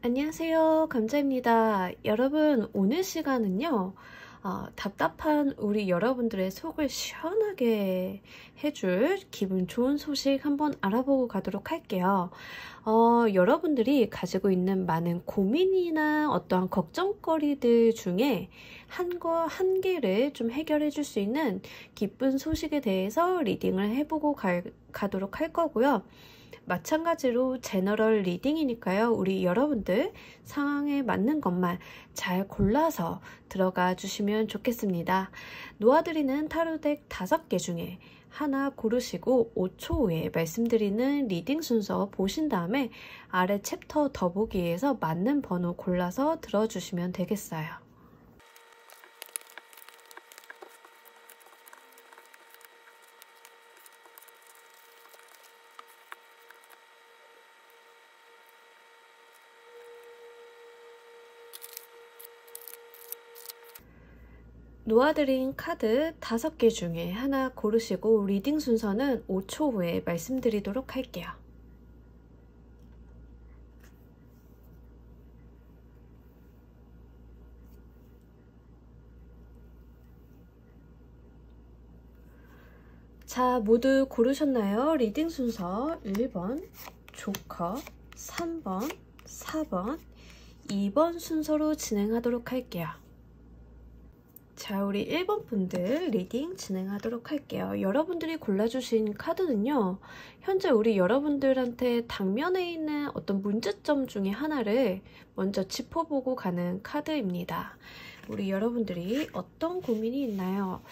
안녕하세요. 감자입니다. 여러분, 오늘 시간은요, 답답한 우리 여러분들의 속을 시원하게 해줄 기분 좋은 소식 한번 알아보고 가도록 할게요. 여러분들이 가지고 있는 많은 고민이나 어떠한 걱정거리들 중에 한 개를 좀 해결해 줄 수 있는 기쁜 소식에 대해서 리딩을 해보고 가도록 할 거고요. 마찬가지로 제너럴 리딩이니까요. 우리 여러분들 상황에 맞는 것만 잘 골라서 들어가 주시면 좋겠습니다. 놓아드리는 타로덱 5개 중에 하나 고르시고 5초 후에 말씀드리는 리딩 순서 보신 다음에 아래 챕터 더보기에서 맞는 번호 골라서 들어주시면 되겠어요. 놓아드린 카드 5개 중에 하나 고르시고 리딩 순서는 5초 후에 말씀드리도록 할게요. 자, 모두 고르셨나요? 리딩 순서 1번, 조커, 3번, 4번, 2번 순서로 진행하도록 할게요. 자, 우리 1번 분들 리딩 진행하도록 할게요. 여러분들이 골라주신 카드는요, 현재 우리 여러분들한테 당면에 있는 어떤 문제점 중에 하나를 먼저 짚어보고 가는 카드입니다. 우리 여러분들이 어떤 고민이 있나요?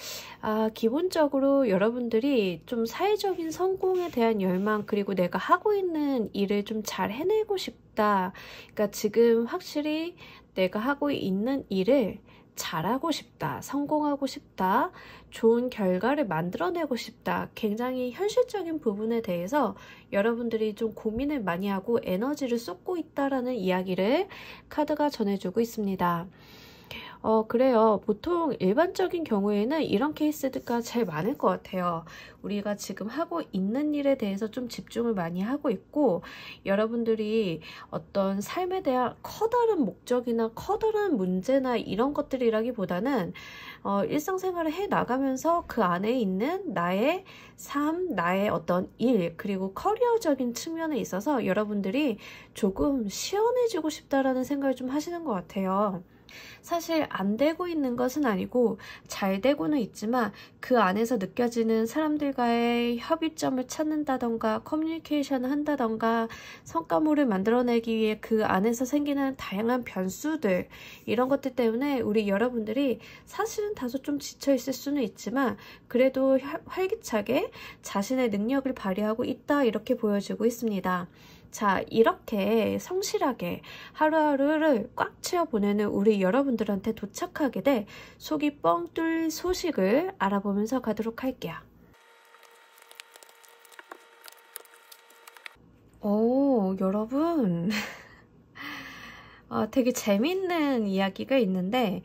기본적으로 여러분들이 좀 사회적인 성공에 대한 열망, 그리고 내가 하고 있는 일을 좀 잘 해내고 싶다. 그러니까 지금 확실히 내가 하고 있는 일을 잘하고 싶다, 성공하고 싶다, 좋은 결과를 만들어내고 싶다. 굉장히 현실적인 부분에 대해서 여러분들이 좀 고민을 많이 하고 에너지를 쏟고 있다라는 이야기를 카드가 전해주고 있습니다. 그래요. 보통 일반적인 경우에는 이런 케이스가 제일 많을 것 같아요. 우리가 지금 하고 있는 일에 대해서 좀 집중을 많이 하고 있고, 여러분들이 어떤 삶에 대한 커다란 목적이나 커다란 문제나 이런 것들이라기보다는 일상생활을 해 나가면서 그 안에 있는 나의 삶, 나의 어떤 일, 그리고 커리어적인 측면에 있어서 여러분들이 조금 시원해지고 싶다라는 생각을 좀 하시는 것 같아요. 사실 안 되고 있는 것은 아니고 잘 되고는 있지만 그 안에서 느껴지는 사람들과의 협의점을 찾는다던가 커뮤니케이션을 한다던가 성과물을 만들어내기 위해 그 안에서 생기는 다양한 변수들, 이런 것들 때문에 우리 여러분들이 사실은 다소 좀 지쳐 있을 수는 있지만 그래도 활기차게 자신의 능력을 발휘하고 있다, 이렇게 보여지고 있습니다. 자, 이렇게 성실하게 하루하루를 꽉 채워 보내는 우리 여러분들한테 도착하게 될 속이 뻥 뚫릴 소식을 알아보면서 가도록 할게요. 여러분 되게 재밌는 이야기가 있는데,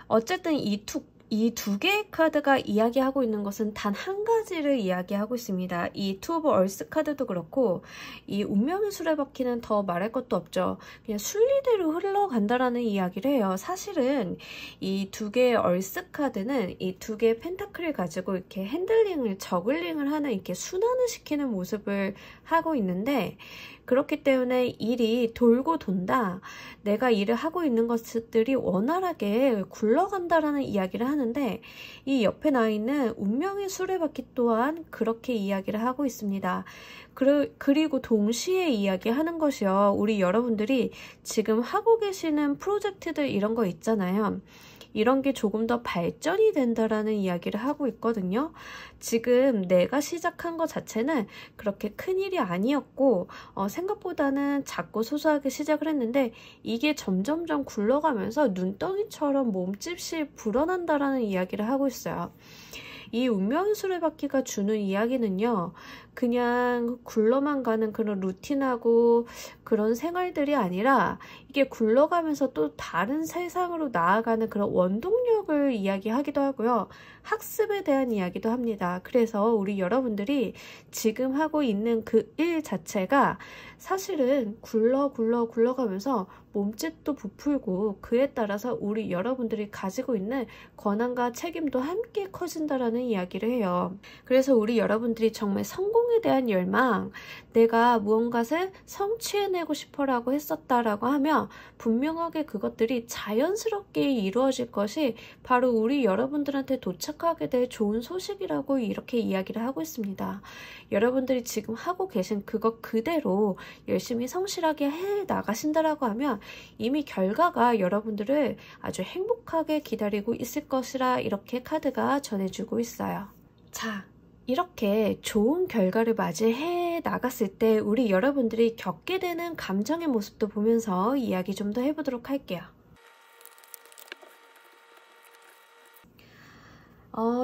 어쨌든 이 두 개의 카드가 이야기하고 있는 것은 단 한 가지를 이야기하고 있습니다. 이 투 오브 얼스 카드도 그렇고 이 운명의 수레바퀴는 더 말할 것도 없죠. 그냥 순리대로 흘러간다라는 이야기를 해요. 사실은 이 두 개의 얼스 카드는 이 두 개의 펜타클을 가지고 이렇게 핸들링을, 저글링을 하는, 이렇게 순환을 시키는 모습을 하고 있는데, 그렇기 때문에 일이 돌고 돈다, 내가 일을 하고 있는 것들이 원활하게 굴러간다라는 이야기를 하는데, 이 옆에 나와 있는 운명의 수레바퀴 또한 그렇게 이야기를 하고 있습니다. 그리고 동시에 이야기하는 것이요, 우리 여러분들이 지금 하고 계시는 프로젝트들, 이런 거 있잖아요. 이런 게 조금 더 발전이 된다라는 이야기를 하고 있거든요. 지금 내가 시작한 것 자체는 그렇게 큰일이 아니었고 생각보다는 작고 소소하게 시작을 했는데, 이게 점점점 굴러가면서 눈덩이처럼 몸집이 불어난다라는 이야기를 하고 있어요. 이 운명의 수레바퀴가 주는 이야기는요, 그냥 굴러만 가는 그런 루틴하고 그런 생활들이 아니라 이게 굴러가면서 또 다른 세상으로 나아가는 그런 원동력을 이야기하기도 하고요. 학습에 대한 이야기도 합니다. 그래서 우리 여러분들이 지금 하고 있는 그 일 자체가 사실은 굴러가면서 몸짓도 부풀고 그에 따라서 우리 여러분들이 가지고 있는 권한과 책임도 함께 커진다라는 이야기를 해요. 그래서 우리 여러분들이 정말 성공에 대한 열망, 내가 무언가를 성취해내고 싶어라고 했었다라고 하면 분명하게 그것들이 자연스럽게 이루어질 것이 바로 우리 여러분들한테 도착하게 될 좋은 소식이라고 이렇게 이야기를 하고 있습니다. 여러분들이 지금 하고 계신 그것 그대로 열심히 성실하게 해 나가신다라고 하면 이미 결과가 여러분들을 아주 행복하게 기다리고 있을 것이라 이렇게 카드가 전해주고 있어요. 자, 이렇게 좋은 결과를 맞이해 나갔을 때 우리 여러분들이 겪게 되는 감정의 모습도 보면서 이야기 좀 더 해보도록 할게요.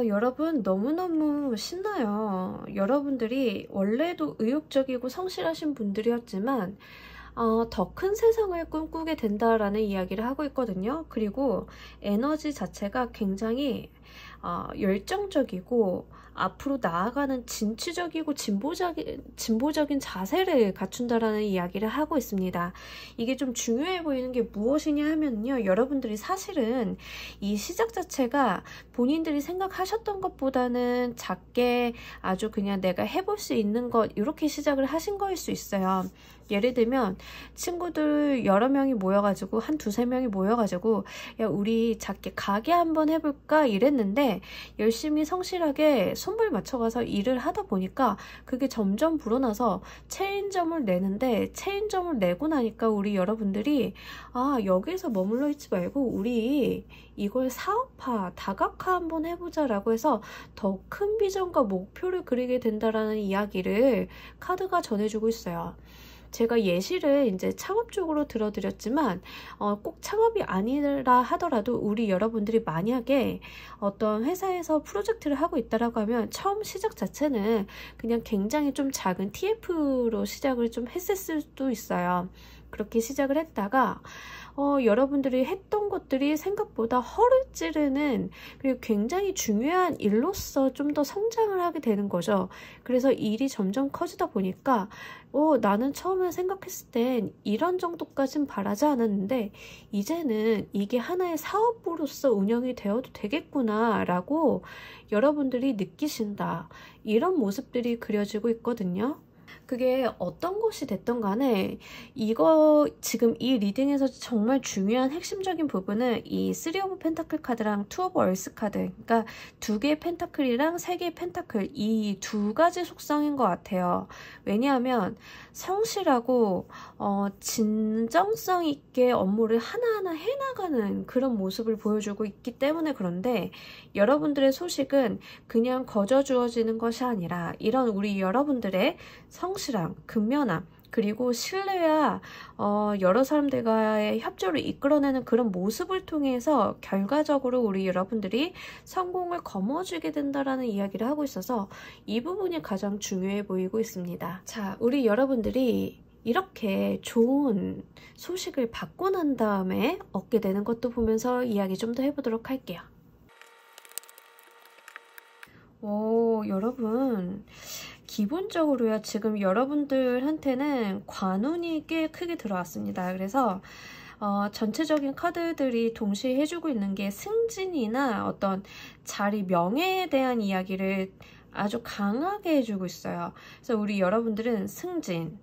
여러분 너무너무 신나요. 여러분들이 원래도 의욕적이고 성실하신 분들이었지만 더 큰 세상을 꿈꾸게 된다라는 이야기를 하고 있거든요. 그리고 에너지 자체가 굉장히 열정적이고 앞으로 나아가는 진취적이고 진보적인 자세를 갖춘다라는 이야기를 하고 있습니다. 이게 좀 중요해 보이는 게 무엇이냐 하면요. 여러분들이 사실은 이 시작 자체가 본인들이 생각하셨던 것보다는 작게 아주 그냥 내가 해볼 수 있는 것 이렇게 시작을 하신 거일 수 있어요. 예를 들면 친구들 여러 명이 모여가지고 한 두세 명이 모여가지고 야 우리 작게 가게 한번 해볼까 이랬는데 열심히 성실하게 손발 맞춰가서 일을 하다 보니까 그게 점점 불어나서 체인점을 내는데 체인점을 내고 나니까 우리 여러분들이 여기서 머물러 있지 말고 우리 이걸 사업화, 다각화 한번 해보자 라고 해서 더 큰 비전과 목표를 그리게 된다라는 이야기를 카드가 전해주고 있어요. 제가 예시를 이제 창업 쪽으로 들어드렸지만 꼭 창업이 아니라 하더라도 우리 여러분들이 만약에 어떤 회사에서 프로젝트를 하고 있다라고 하면 처음 시작 자체는 그냥 굉장히 좀 작은 TF로 시작을 좀 했을 수도 있어요. 그렇게 시작을 했다가 여러분들이 했던 것들이 생각보다 허를 찌르는 그리고 굉장히 중요한 일로서 좀 더 성장을 하게 되는 거죠. 그래서 일이 점점 커지다 보니까 나는 처음에 생각했을 땐 이런 정도까진 바라지 않았는데 이제는 이게 하나의 사업으로서 운영이 되어도 되겠구나 라고 여러분들이 느끼신다. 이런 모습들이 그려지고 있거든요. 그게 어떤 것이 됐던 간에 이거 지금 이 리딩에서 정말 중요한 핵심적인 부분은 이 3 오브 펜타클 카드랑 2 오브 얼스 카드, 그러니까 2개의 펜타클이랑 3개의 펜타클, 이 두 가지 속성인 것 같아요. 왜냐하면 성실하고 진정성 있게 업무를 하나하나 해나가는 그런 모습을 보여주고 있기 때문에 그런데 여러분들의 소식은 그냥 거저 주어지는 것이 아니라 이런 우리 여러분들의 성실함, 근면함, 그리고 신뢰와 여러 사람들과의 협조를 이끌어내는 그런 모습을 통해서 결과적으로 우리 여러분들이 성공을 거머쥐게 된다라는 이야기를 하고 있어서 이 부분이 가장 중요해 보이고 있습니다. 자, 우리 여러분들이 이렇게 좋은 소식을 받고 난 다음에 얻게 되는 것도 보면서 이야기 좀 더 해보도록 할게요. 여러분 기본적으로요 지금 여러분들한테는 관운이 꽤 크게 들어왔습니다. 그래서 전체적인 카드들이 동시에 해주고 있는 게 승진이나 어떤 자리 명예에 대한 이야기를 아주 강하게 해주고 있어요. 그래서 우리 여러분들은 승진,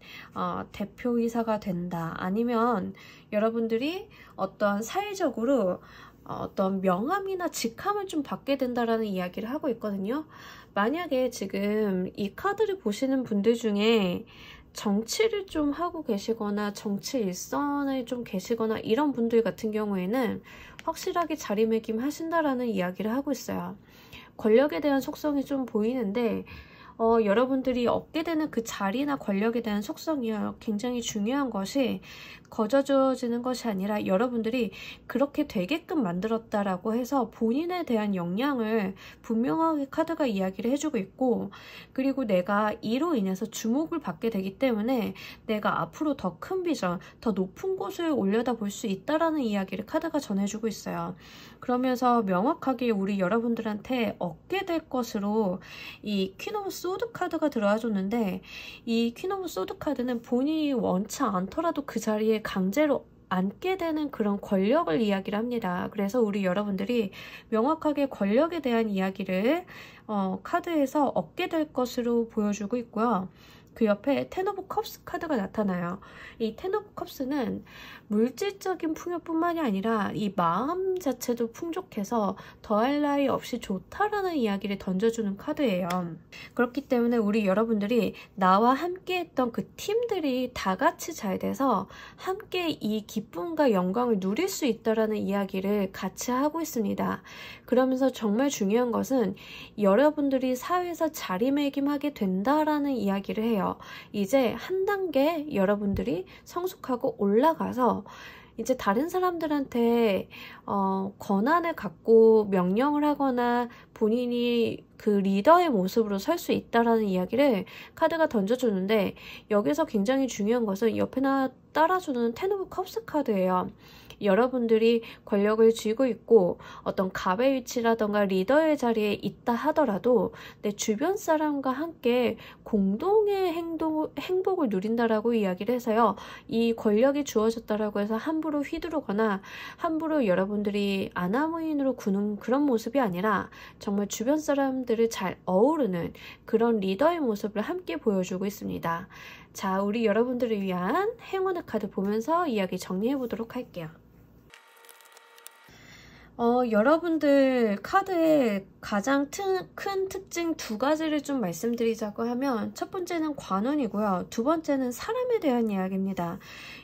대표이사가 된다. 아니면 여러분들이 어떤 사회적으로 어떤 명함이나 직함을 좀 받게 된다라는 이야기를 하고 있거든요. 만약에 지금 이 카드를 보시는 분들 중에 정치를 좀 하고 계시거나 정치 일선에 좀 계시거나 이런 분들 같은 경우에는 확실하게 자리매김 하신다라는 이야기를 하고 있어요. 권력에 대한 속성이 좀 보이는데 여러분들이 얻게 되는 그 자리나 권력에 대한 속성이요. 굉장히 중요한 것이 거저주어지는 것이 아니라 여러분들이 그렇게 되게끔 만들었다라고 해서 본인에 대한 역량을 분명하게 카드가 이야기를 해주고 있고, 그리고 내가 이로 인해서 주목을 받게 되기 때문에 내가 앞으로 더 큰 비전, 더 높은 곳을 올려다 볼 수 있다라는 이야기를 카드가 전해주고 있어요. 그러면서 명확하게 우리 여러분들한테 얻게 될 것으로 이 퀸 오브 소드 카드가 들어와 줬는데, 이 퀸 오브 소드 카드는 본인이 원치 않더라도 그 자리에 강제로 앉게 되는 그런 권력을 이야기를 합니다. 그래서 우리 여러분들이 명확하게 권력에 대한 이야기를 카드에서 얻게 될 것으로 보여주고 있고요. 그 옆에 텐 오브 컵스 카드가 나타나요. 이 텐 오브 컵스는 물질적인 풍요뿐만이 아니라 이 마음 자체도 풍족해서 더할 나위 없이 좋다라는 이야기를 던져주는 카드예요. 그렇기 때문에 우리 여러분들이 나와 함께 했던 그 팀들이 다 같이 잘 돼서 함께 이 기쁨과 영광을 누릴 수 있다라는 이야기를 같이 하고 있습니다. 그러면서 정말 중요한 것은 여러분들이 사회에서 자리매김하게 된다라는 이야기를 해요. 이제 한 단계 여러분들이 성숙하고 올라가서 이제 다른 사람들한테 권한을 갖고 명령을 하거나 본인이 그 리더의 모습으로 설 수 있다라는 이야기를 카드가 던져주는데, 여기서 굉장히 중요한 것은 옆에 따라주는 텐 오브 컵스 카드예요. 여러분들이 권력을 쥐고 있고 어떤 갑의 위치라던가 리더의 자리에 있다 하더라도 내 주변 사람과 함께 공동의 행복을 누린다라고 이야기를 해서요. 이 권력이 주어졌다라고 해서 함부로 휘두르거나 함부로 여러분들이 아나무인으로 구는 그런 모습이 아니라 정말 주변 사람들을 잘 어우르는 그런 리더의 모습을 함께 보여주고 있습니다. 자, 우리 여러분들을 위한 행운의 카드 보면서 이야기 정리해 보도록 할게요. 여러분들 카드의 가장 큰 특징 두 가지를 좀 말씀드리자고 하면, 첫 번째는 관운이고요. 두 번째는 사람에 대한 이야기입니다.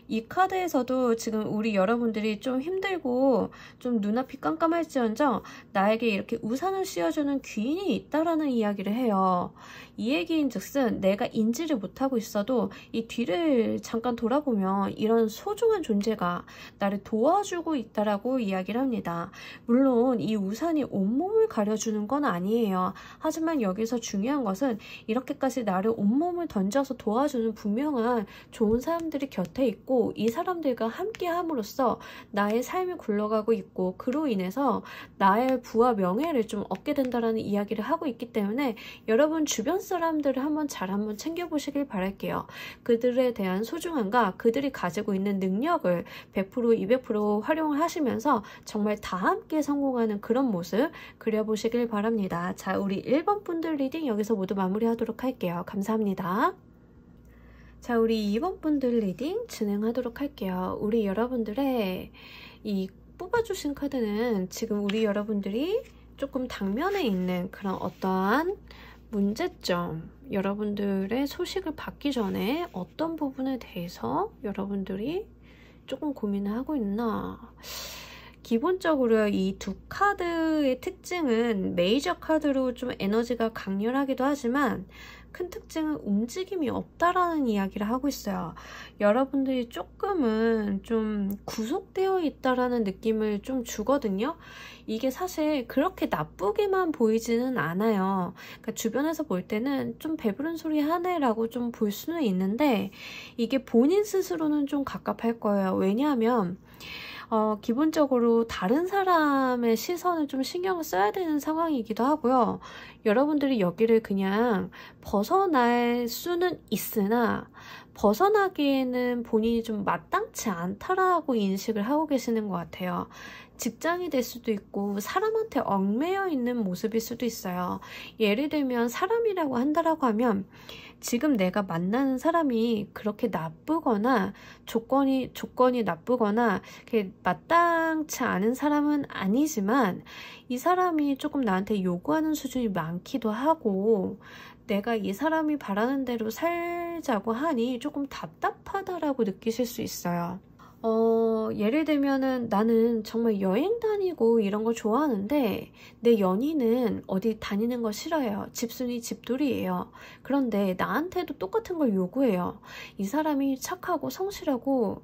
이 카드에서도 지금 우리 여러분들이 좀 힘들고 좀 눈앞이 깜깜할지언정 나에게 이렇게 우산을 씌워주는 귀인이 있다라는 이야기를 해요. 이 얘기인 즉슨 내가 인지를 못하고 있어도 이 뒤를 잠깐 돌아보면 이런 소중한 존재가 나를 도와주고 있다라고 이야기를 합니다. 물론 이 우산이 온몸을 가려주는 건 아니에요. 하지만 여기서 중요한 것은 이렇게까지 나를 온몸을 던져서 도와주는 분명한 좋은 사람들이 곁에 있고, 이 사람들과 함께 함으로써 나의 삶이 굴러가고 있고 그로 인해서 나의 부와 명예를 좀 얻게 된다라는 이야기를 하고 있기 때문에 여러분 주변 사람들을 한번 챙겨보시길 바랄게요. 그들에 대한 소중함과 그들이 가지고 있는 능력을 100% 200% 활용을 하시면서 정말 다 함께 성공하는 그런 모습 그려보시길 바랍니다. 자, 우리 1번 분들 리딩 여기서 모두 마무리하도록 할게요. 감사합니다. 자, 우리 2번 분들 리딩 진행하도록 할게요. 우리 여러분들의 이 뽑아주신 카드는 지금 우리 여러분들이 조금 당면에 있는 그런 어떠한 문제점, 여러분들의 소식을 받기 전에 어떤 부분에 대해서 여러분들이 조금 고민을 하고 있나. 기본적으로 이 두 카드의 특징은 메이저 카드로 좀 에너지가 강렬하기도 하지만 큰 특징은 움직임이 없다라는 이야기를 하고 있어요. 여러분들이 조금은 좀 구속되어 있다라는 느낌을 좀 주거든요. 이게 사실 그렇게 나쁘게만 보이지는 않아요. 그러니까 주변에서 볼 때는 좀 배부른 소리 하네라고 좀 볼 수는 있는데, 이게 본인 스스로는 좀 갑갑할 거예요. 왜냐하면 기본적으로 다른 사람의 시선을 좀 신경을 써야 되는 상황이기도 하고요. 여러분들이 여기를 그냥 벗어날 수는 있으나 벗어나기에는 본인이 좀 마땅치 않다라고 인식을 하고 계시는 것 같아요. 직장이 될 수도 있고 사람한테 얽매여 있는 모습일 수도 있어요. 예를 들면 사람이라고 한다라고 하면 지금 내가 만나는 사람이 그렇게 나쁘거나 조건이 나쁘거나 마땅치 않은 사람은 아니지만 이 사람이 조금 나한테 요구하는 수준이 많기도 하고 내가 이 사람이 바라는 대로 살자고 하니 조금 답답하다라고 느끼실 수 있어요. 예를 들면은 나는 정말 여행 다니고 이런 거 좋아하는데 내 연인은 어디 다니는 거 싫어해요. 집순이 집돌이에요. 그런데 나한테도 똑같은 걸 요구해요. 이 사람이 착하고 성실하고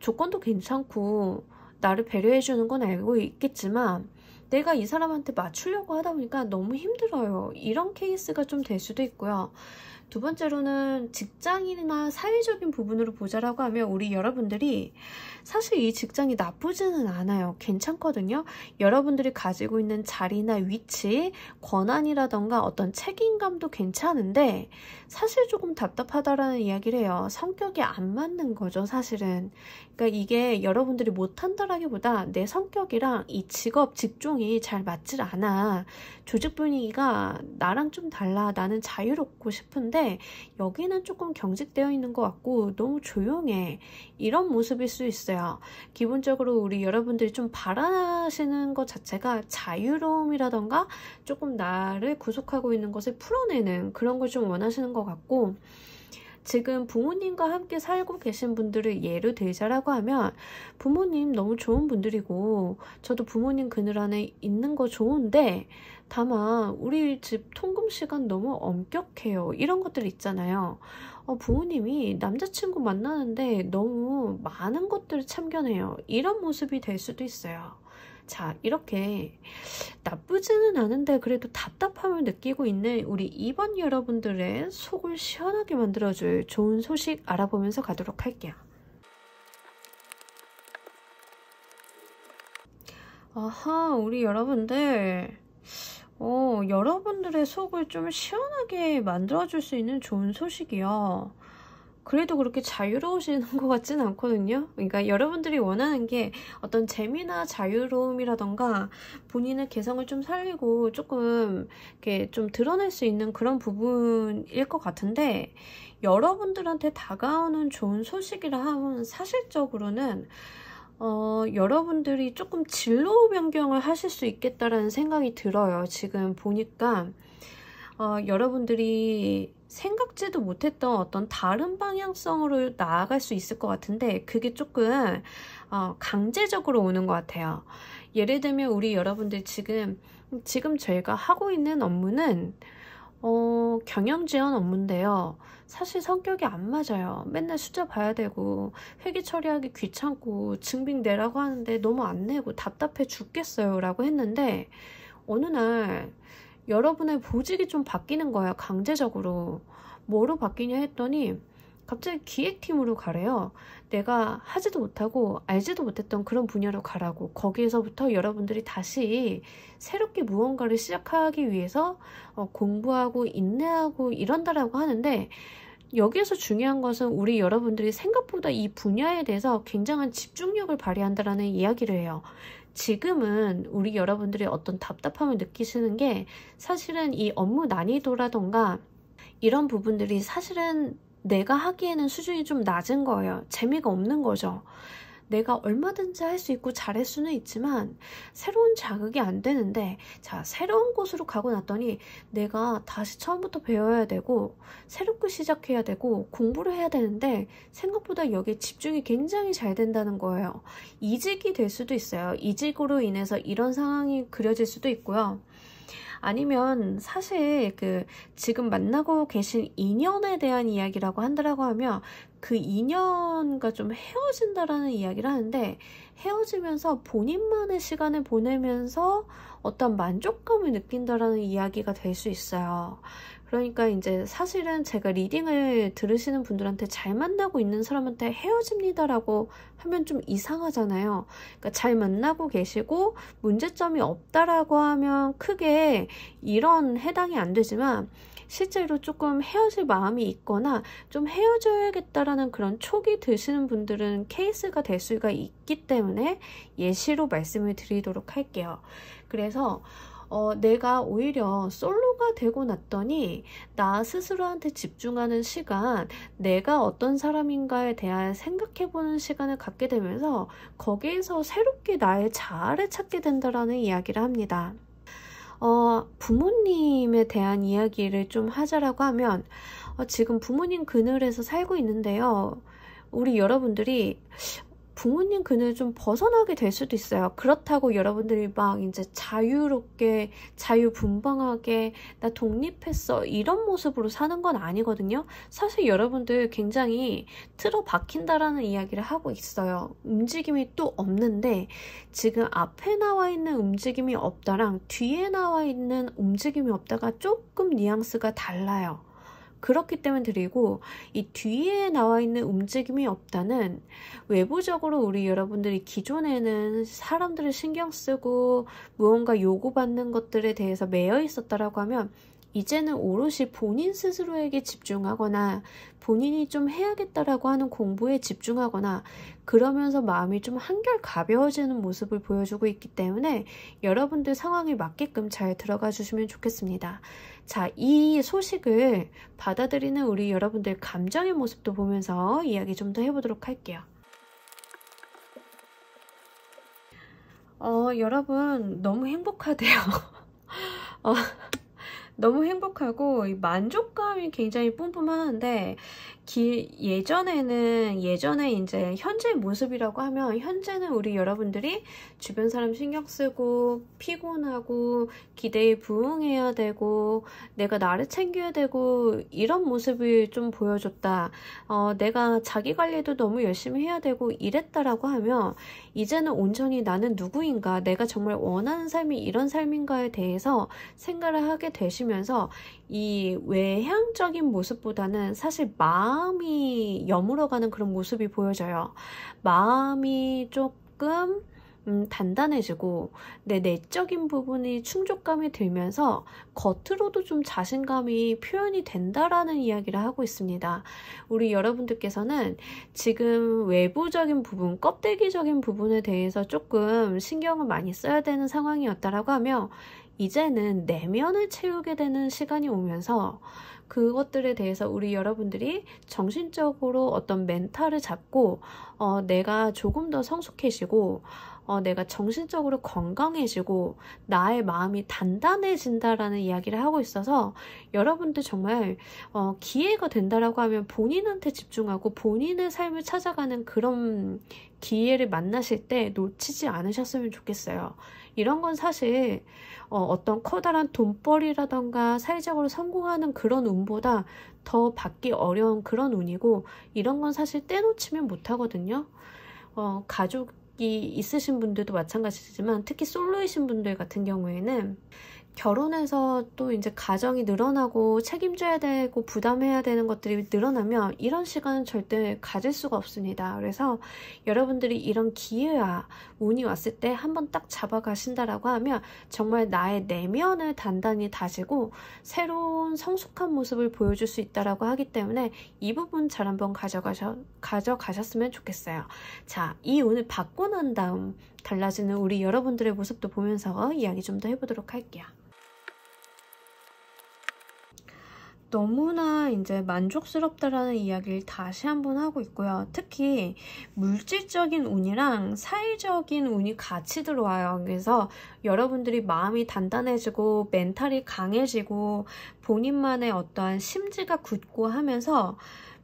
조건도 괜찮고 나를 배려해 주는 건 알고 있겠지만 내가 이 사람한테 맞추려고 하다 보니까 너무 힘들어요. 이런 케이스가 좀 될 수도 있고요. 두 번째로는 직장인이나 사회적인 부분으로 보자라고 하면 우리 여러분들이 사실 이 직장이 나쁘지는 않아요. 괜찮거든요. 여러분들이 가지고 있는 자리나 위치, 권한이라던가 어떤 책임감도 괜찮은데 사실 조금 답답하다라는 이야기를 해요. 성격이 안 맞는 거죠, 사실은. 그러니까 이게 여러분들이 못한다라기보다 내 성격이랑 이 직업, 직종이 잘 맞질 않아. 조직 분위기가 나랑 좀 달라. 나는 자유롭고 싶은데 여기는 조금 경직되어 있는 것 같고 너무 조용해. 이런 모습일 수 있어요. 기본적으로 우리 여러분들이 좀 바라시는 것 자체가 자유로움이라던가 조금 나를 구속하고 있는 것을 풀어내는 그런 걸 좀 원하시는 것 같고, 지금 부모님과 함께 살고 계신 분들을 예로 들자라고 하면 부모님 너무 좋은 분들이고 저도 부모님 그늘 안에 있는 거 좋은데 다만 우리 집 통금 시간 너무 엄격해요. 이런 것들 있잖아요. 부모님이 남자친구 만나는데 너무 많은 것들을 참견해요. 이런 모습이 될 수도 있어요. 자, 이렇게 나쁘지는 않은데 그래도 답답함을 느끼고 있는 우리 2번 여러분들의 속을 시원하게 만들어줄 좋은 소식 알아보면서 가도록 할게요. 아하, 우리 여러분들 여러분들의 속을 좀 시원하게 만들어줄 수 있는 좋은 소식이요. 그래도 그렇게 자유로우시는 것 같진 않거든요. 그러니까 여러분들이 원하는 게 어떤 재미나 자유로움이라던가 본인의 개성을 좀 살리고 조금 이렇게 좀 드러낼 수 있는 그런 부분일 것 같은데, 여러분들한테 다가오는 좋은 소식이라 하면 사실적으로는 여러분들이 조금 진로 변경을 하실 수 있겠다라는 생각이 들어요. 지금 보니까 여러분들이 생각지도 못했던 어떤 다른 방향성으로 나아갈 수 있을 것 같은데 그게 조금 강제적으로 오는 것 같아요. 예를 들면 우리 여러분들 지금 저희가 하고 있는 업무는 경영지원 업무인데요. 사실 성격이 안 맞아요. 맨날 숫자 봐야 되고 회계 처리하기 귀찮고 증빙 내라고 하는데 너무 안 내고 답답해 죽겠어요 라고 했는데 어느 날 여러분의 보직이 좀 바뀌는 거예요. 강제적으로. 뭐로 바뀌냐 했더니 갑자기 기획팀으로 가래요. 내가 하지도 못하고 알지도 못했던 그런 분야로 가라고. 거기에서부터 여러분들이 다시 새롭게 무언가를 시작하기 위해서 공부하고 인내하고 이런다라고 하는데, 여기에서 중요한 것은 우리 여러분들이 생각보다 이 분야에 대해서 굉장한 집중력을 발휘한다라는 이야기를 해요. 지금은 우리 여러분들이 어떤 답답함을 느끼시는 게 사실은 이 업무 난이도라던가 이런 부분들이 사실은 내가 하기에는 수준이 좀 낮은 거예요. 재미가 없는 거죠. 내가 얼마든지 할 수 있고 잘할 수는 있지만 새로운 자극이 안 되는데, 자, 새로운 곳으로 가고 났더니 내가 다시 처음부터 배워야 되고 새롭게 시작해야 되고 공부를 해야 되는데 생각보다 여기에 집중이 굉장히 잘 된다는 거예요. 이직이 될 수도 있어요. 이직으로 인해서 이런 상황이 그려질 수도 있고요. 아니면 사실 지금 만나고 계신 인연에 대한 이야기라고 한다라고 하면 그 인연과 좀 헤어진다라는 이야기를 하는데, 헤어지면서 본인만의 시간을 보내면서 어떤 만족감을 느낀다라는 이야기가 될 수 있어요. 그러니까 이제 사실은 제가 리딩을 들으시는 분들한테 잘 만나고 있는 사람한테 헤어집니다라고 하면 좀 이상하잖아요. 그러니까 잘 만나고 계시고 문제점이 없다라고 하면 크게 이런 해당이 안 되지만, 실제로 조금 헤어질 마음이 있거나 좀 헤어져야겠다라는 그런 촉이 드시는 분들은 케이스가 될 수가 있기 때문에 예시로 말씀을 드리도록 할게요. 그래서 내가 오히려 솔로가 되고 났더니 나 스스로한테 집중하는 시간, 내가 어떤 사람인가에 대해 생각해보는 시간을 갖게 되면서 거기에서 새롭게 나의 자아를 찾게 된다라는 이야기를 합니다. 부모님에 대한 이야기를 좀 하자라고 하면 지금 부모님 그늘에서 살고 있는데요. 우리 여러분들이 부모님 그늘 좀 벗어나게 될 수도 있어요. 그렇다고 여러분들이 막 이제 자유롭게, 자유분방하게, 나 독립했어, 이런 모습으로 사는 건 아니거든요. 사실 여러분들 굉장히 틀어박힌다라는 이야기를 하고 있어요. 움직임이 또 없는데, 지금 앞에 나와 있는 움직임이 없다랑 뒤에 나와 있는 움직임이 없다가 조금 뉘앙스가 달라요. 그렇기 때문에 드리고, 이 뒤에 나와 있는 움직임이 없다는 외부적으로 우리 여러분들이 기존에는 사람들을 신경 쓰고 무언가 요구받는 것들에 대해서 매여 있었다라고 하면, 이제는 오롯이 본인 스스로에게 집중하거나 본인이 좀 해야겠다라고 하는 공부에 집중하거나, 그러면서 마음이 좀 한결 가벼워지는 모습을 보여주고 있기 때문에 여러분들 상황에 맞게끔 잘 들어가 주시면 좋겠습니다. 자, 이 소식을 받아들이는 우리 여러분들 감정의 모습도 보면서 이야기 좀 더 해보도록 할게요. 여러분 너무 행복하대요. 너무 행복하고 만족감이 굉장히 뿜뿜하는데, 예전에 이제 현재의 모습이라고 하면, 현재는 우리 여러분들이 주변 사람 신경 쓰고 피곤하고 기대에 부응해야 되고 내가 나를 챙겨야 되고 이런 모습을 좀 보여줬다. 내가 자기 관리도 너무 열심히 해야 되고 이랬다라고 하면, 이제는 온전히 나는 누구인가, 내가 정말 원하는 삶이 이런 삶인가에 대해서 생각을 하게 되시면서, 이 외향적인 모습보다는 사실 마음이 여물어가는 그런 모습이 보여져요. 마음이 조금 단단해지고 내 내적인 부분이 충족감이 들면서 겉으로도 좀 자신감이 표현이 된다라는 이야기를 하고 있습니다. 우리 여러분들께서는 지금 외부적인 부분, 껍데기적인 부분에 대해서 조금 신경을 많이 써야 되는 상황이었다라고 하면, 이제는 내면을 채우게 되는 시간이 오면서 그것들에 대해서 우리 여러분들이 정신적으로 어떤 멘탈을 잡고 내가 조금 더 성숙해지고 내가 정신적으로 건강해지고 나의 마음이 단단해진다라는 이야기를 하고 있어서, 여러분들 정말 기회가 된다라고 하면 본인한테 집중하고 본인의 삶을 찾아가는 그런 기회를 만나실 때 놓치지 않으셨으면 좋겠어요. 이런 건 사실 어떤 커다란 돈벌이라던가 사회적으로 성공하는 그런 운보다 더 받기 어려운 그런 운이고, 이런 건 사실 떼놓치면 못하거든요. 가족이 있으신 분들도 마찬가지지만 특히 솔로이신 분들 같은 경우에는 결혼해서 또 이제 가정이 늘어나고 책임져야 되고 부담해야 되는 것들이 늘어나면 이런 시간은 절대 가질 수가 없습니다. 그래서 여러분들이 이런 기회와 운이 왔을 때 한번 딱 잡아가신다라고 하면 정말 나의 내면을 단단히 다지고 새로운 성숙한 모습을 보여줄 수 있다라고 하기 때문에 이 부분 잘 한번 가져가셨으면 좋겠어요. 자, 이 운을 받고 난 다음 달라지는 우리 여러분들의 모습도 보면서 이야기 좀 더 해보도록 할게요. 너무나 이제 만족스럽다라는 이야기를 다시 한번 하고 있고요. 특히 물질적인 운이랑 사회적인 운이 같이 들어와요. 그래서 여러분들이 마음이 단단해지고 멘탈이 강해지고 본인만의 어떠한 심지가 굳고 하면서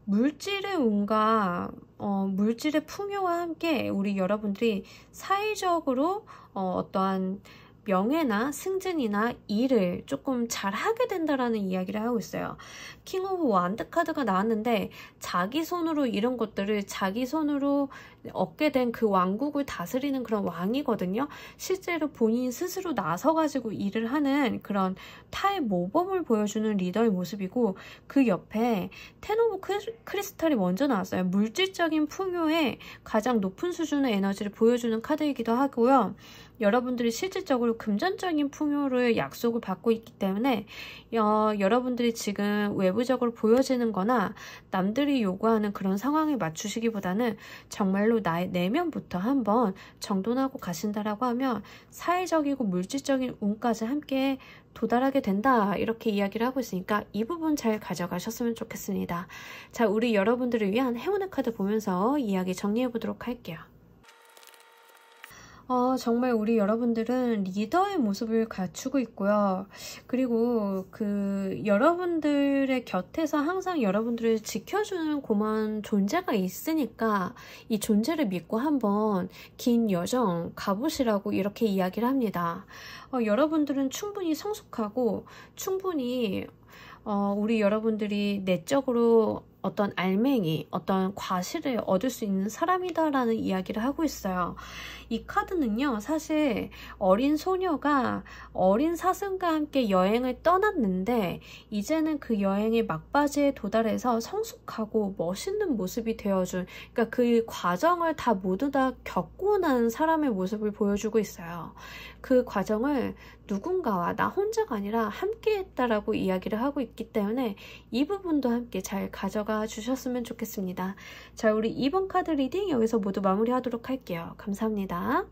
물질의 운과 물질의 풍요와 함께 우리 여러분들이 사회적으로 어떠한 명예나 승진이나 일을 조금 잘 하게 된다라는 이야기를 하고 있어요. 킹 오브 완드 카드가 나왔는데 자기 손으로 이런 것들을 자기 손으로 얻게 된 그 왕국을 다스리는 그런 왕이거든요. 실제로 본인 스스로 나서가지고 일을 하는 그런 타의 모범을 보여주는 리더의 모습이고, 그 옆에 텐 오브 크리스탈이 먼저 나왔어요. 물질적인 풍요의 가장 높은 수준의 에너지를 보여주는 카드이기도 하고요. 여러분들이 실질적으로 금전적인 풍요를 약속을 받고 있기 때문에 여러분들이 지금 외부적으로 보여지는 거나 남들이 요구하는 그런 상황에 맞추시기보다는 정말로 나의 내면부터 한번 정돈하고 가신다라고 하면 사회적이고 물질적인 운까지 함께 도달하게 된다, 이렇게 이야기를 하고 있으니까 이 부분 잘 가져가셨으면 좋겠습니다. 자, 우리 여러분들을 위한 행운의 카드 보면서 이야기 정리해 보도록 할게요. 정말 우리 여러분들은 리더의 모습을 갖추고 있고요. 그리고 여러분들의 곁에서 항상 여러분들을 지켜주는 고마운 존재가 있으니까 이 존재를 믿고 한번 긴 여정 가보시라고 이렇게 이야기를 합니다. 여러분들은 충분히 성숙하고 충분히 우리 여러분들이 내적으로 어떤 알맹이, 어떤 과실을 얻을 수 있는 사람이다라는 이야기를 하고 있어요. 이 카드는요, 사실 어린 소녀가 어린 사슴과 함께 여행을 떠났는데 이제는 그 여행의 막바지에 도달해서 성숙하고 멋있는 모습이 되어준, 그러니까 그 과정을 다 모두 다 겪고 난 사람의 모습을 보여주고 있어요. 그 과정을 누군가와 나 혼자가 아니라 함께 했다라고 이야기를 하고 있기 때문에 이 부분도 함께 잘 가져가 주셨으면 좋겠습니다. 자, 우리 2번 카드 리딩 여기서 모두 마무리하도록 할게요. 감사합니다.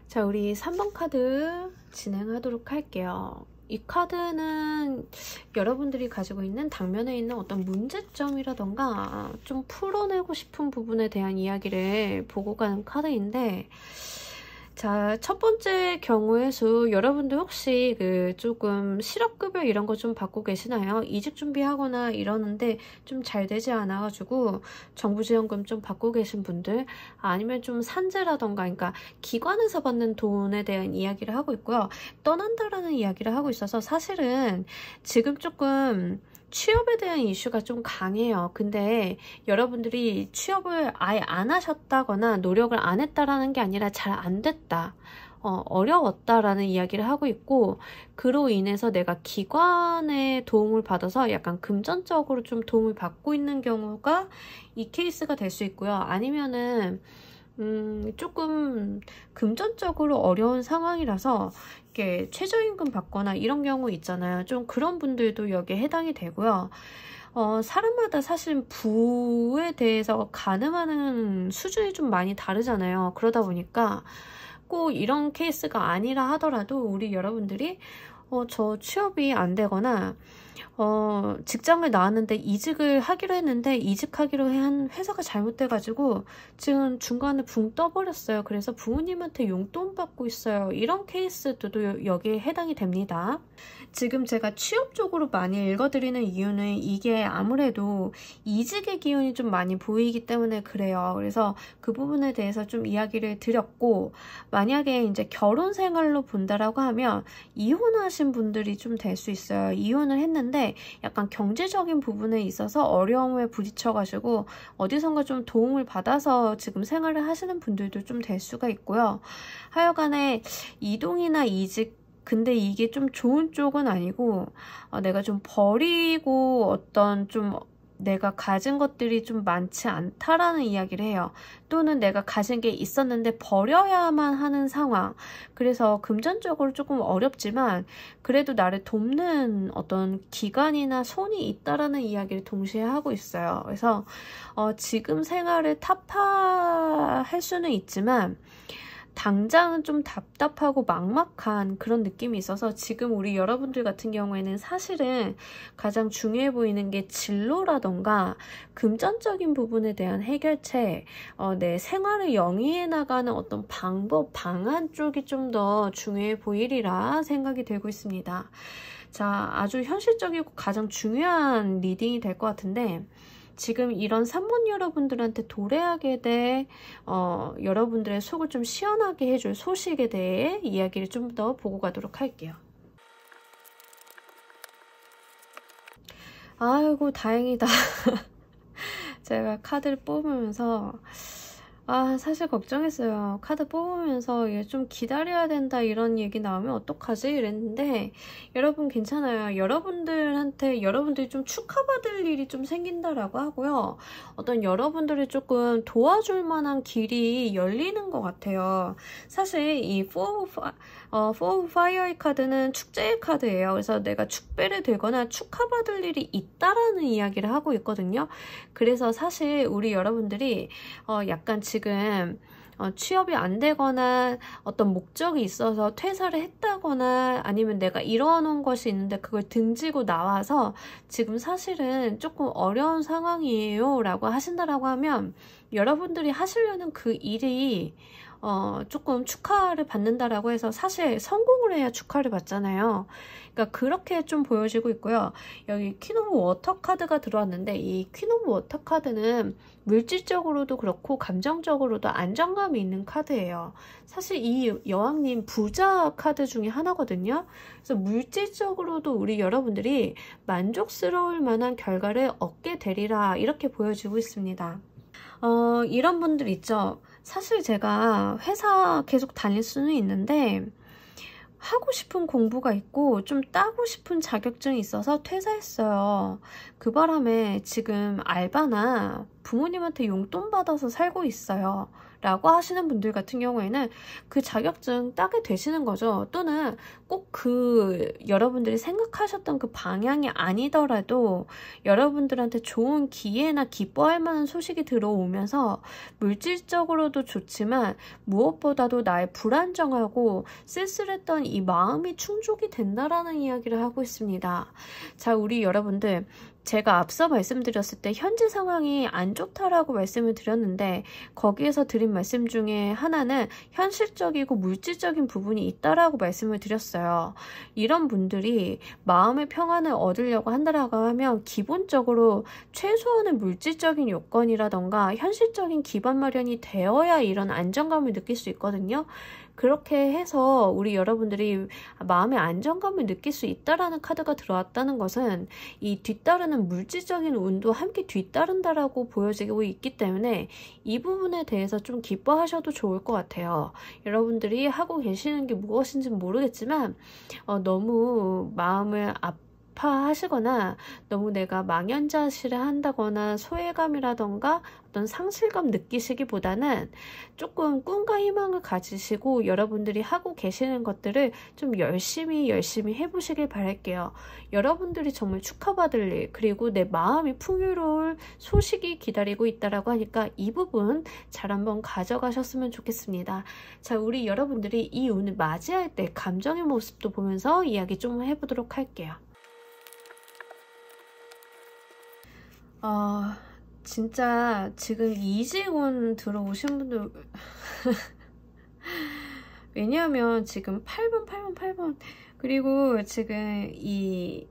자, 우리 3번 카드 진행하도록 할게요. 이 카드는 여러분들이 가지고 있는 당면에 있는 어떤 문제점이라던가 좀 풀어내고 싶은 부분에 대한 이야기를 보고 가는 카드인데, 자, 첫 번째 경우의 수, 여러분들 혹시 조금 실업급여 이런 거 좀 받고 계시나요? 이직 준비하거나 이러는데 좀 잘 되지 않아가지고 정부 지원금 좀 받고 계신 분들, 아니면 좀 산재라던가, 그러니까 기관에서 받는 돈에 대한 이야기를 하고 있고요. 떠난다라는 이야기를 하고 있어서 사실은 지금 조금 취업에 대한 이슈가 좀 강해요. 근데 여러분들이 취업을 아예 안 하셨다거나 노력을 안 했다라는 게 아니라 잘 안 됐다. 어려웠다라는 이야기를 하고 있고, 그로 인해서 내가 기관의 도움을 받아서 약간 금전적으로 좀 도움을 받고 있는 경우가 이 케이스가 될 수 있고요. 아니면은 조금 금전적으로 어려운 상황이라서 이렇게 최저임금 받거나 이런 경우 있잖아요. 좀 그런 분들도 여기에 해당이 되고요. 사람마다 사실 부에 대해서 가늠하는 수준이 좀 많이 다르잖아요. 그러다 보니까 꼭 이런 케이스가 아니라 하더라도 우리 여러분들이 저 취업이 안 되거나 직장을 나왔는데 이직을 하기로 했는데 이직하기로 한 회사가 잘못돼가지고 지금 중간에 붕 떠버렸어요. 그래서 부모님한테 용돈 받고 있어요. 이런 케이스도 여기에 해당이 됩니다. 지금 제가 취업 쪽으로 많이 읽어드리는 이유는 이게 아무래도 이직의 기운이 좀 많이 보이기 때문에 그래요. 그래서 그 부분에 대해서 좀 이야기를 드렸고, 만약에 이제 결혼 생활로 본다라고 하면 이혼하신 분들이 좀 될 수 있어요. 이혼을 했는데 약간 경제적인 부분에 있어서 어려움에 부딪혀가지고 어디선가 좀 도움을 받아서 지금 생활을 하시는 분들도 좀 될 수가 있고요. 하여간에 이동이나 이직, 근데 이게 좀 좋은 쪽은 아니고 내가 좀 버리고 어떤 좀 내가 가진 것들이 좀 많지 않다라는 이야기를 해요. 또는 내가 가진 게 있었는데 버려야만 하는 상황. 그래서 금전적으로 조금 어렵지만 그래도 나를 돕는 어떤 기관이나 손이 있다라는 이야기를 동시에 하고 있어요. 그래서 지금 생활을 타파할 수는 있지만 당장은 좀 답답하고 막막한 그런 느낌이 있어서 지금 우리 여러분들 같은 경우에는 사실은 가장 중요해 보이는 게 진로라던가 금전적인 부분에 대한 해결책, 내 생활을 영위해 나가는 어떤 방법, 방안 쪽이 좀 더 중요해 보이리라 생각이 되고 있습니다. 자, 아주 현실적이고 가장 중요한 리딩이 될 것 같은데, 지금 이런 산문 여러분들한테 도래하게 돼 여러분들의 속을 좀 시원하게 해줄 소식에 대해 이야기를 좀 더 보고 가도록 할게요. 아이고 다행이다. 제가 카드를 뽑으면서 사실 걱정했어요. 카드 뽑으면서 얘 좀 기다려야 된다 이런 얘기 나오면 어떡하지? 이랬는데 여러분 괜찮아요. 여러분들이 좀 축하받을 일이 좀 생긴다라고 하고요. 어떤 여러분들이 조금 도와줄 만한 길이 열리는 것 같아요. 사실 이 Four of Fire의 카드는 축제의 카드예요. 그래서 내가 축배를 들거나 축하받을 일이 있다라는 이야기를 하고 있거든요. 그래서 사실 우리 여러분들이 약간 지금 취업이 안 되거나 어떤 목적이 있어서 퇴사를 했다거나 아니면 내가 이뤄놓은 것이 있는데 그걸 등지고 나와서 지금 사실은 조금 어려운 상황이에요 라고 하신다라고 하면 여러분들이 하시려는 그 일이 조금 축하를 받는다라고 해서 사실 성공을 해야 축하를 받잖아요. 그러니까 그렇게 좀 보여지고 있고요. 여기 퀸 오브 워터 카드가 들어왔는데 이 퀸 오브 워터 카드는 물질적으로도 그렇고 감정적으로도 안정감이 있는 카드예요. 사실 이 여왕님 부자 카드 중에 하나거든요. 그래서 물질적으로도 우리 여러분들이 만족스러울 만한 결과를 얻게 되리라 이렇게 보여지고 있습니다. 이런 분들 있죠. 사실 제가 회사 계속 다닐 수는 있는데 하고 싶은 공부가 있고 좀 따고 싶은 자격증이 있어서 퇴사했어요. 그 바람에 지금 알바나 부모님한테 용돈 받아서 살고 있어요. 라고 하시는 분들 같은 경우에는 그 자격증 따게 되시는 거죠. 또는 꼭 여러분들이 생각하셨던 그 방향이 아니더라도 여러분들한테 좋은 기회나 기뻐할 만한 소식이 들어오면서 물질적으로도 좋지만 무엇보다도 나의 불안정하고 쓸쓸했던 이 마음이 충족이 된다라는 이야기를 하고 있습니다. 자, 우리 여러분들, 제가 앞서 말씀드렸을 때 현재 상황이 안 좋다라고 말씀을 드렸는데 거기에서 드린 말씀 중에 하나는 현실적이고 물질적인 부분이 있다라고 말씀을 드렸어요. 이런 분들이 마음의 평안을 얻으려고 한다라고 하면 기본적으로 최소한의 물질적인 요건이라던가 현실적인 기반 마련이 되어야 이런 안정감을 느낄 수 있거든요. 그렇게 해서 우리 여러분들이 마음의 안정감을 느낄 수 있다라는 카드가 들어왔다는 것은 이 뒤따르는 물질적인 운도 함께 뒤따른다라고 보여지고 있기 때문에 이 부분에 대해서 좀 기뻐하셔도 좋을 것 같아요. 여러분들이 하고 계시는 게 무엇인지 모르겠지만 너무 마음을 아파하시거나 너무 내가 망연자실을 한다거나 소외감이라던가 어떤 상실감 느끼시기보다는 조금 꿈과 희망을 가지시고 여러분들이 하고 계시는 것들을 좀 열심히 해보시길 바랄게요. 여러분들이 정말 축하받을 일, 그리고 내 마음이 풍요로울 소식이 기다리고 있다라고 하니까 이 부분 잘 한번 가져가셨으면 좋겠습니다. 자, 우리 여러분들이 이 운을 맞이할 때 감정의 모습도 보면서 이야기 좀 해보도록 할게요. 진짜 지금 이직운 들어오신 분들 왜냐하면 지금 8번 그리고 지금 이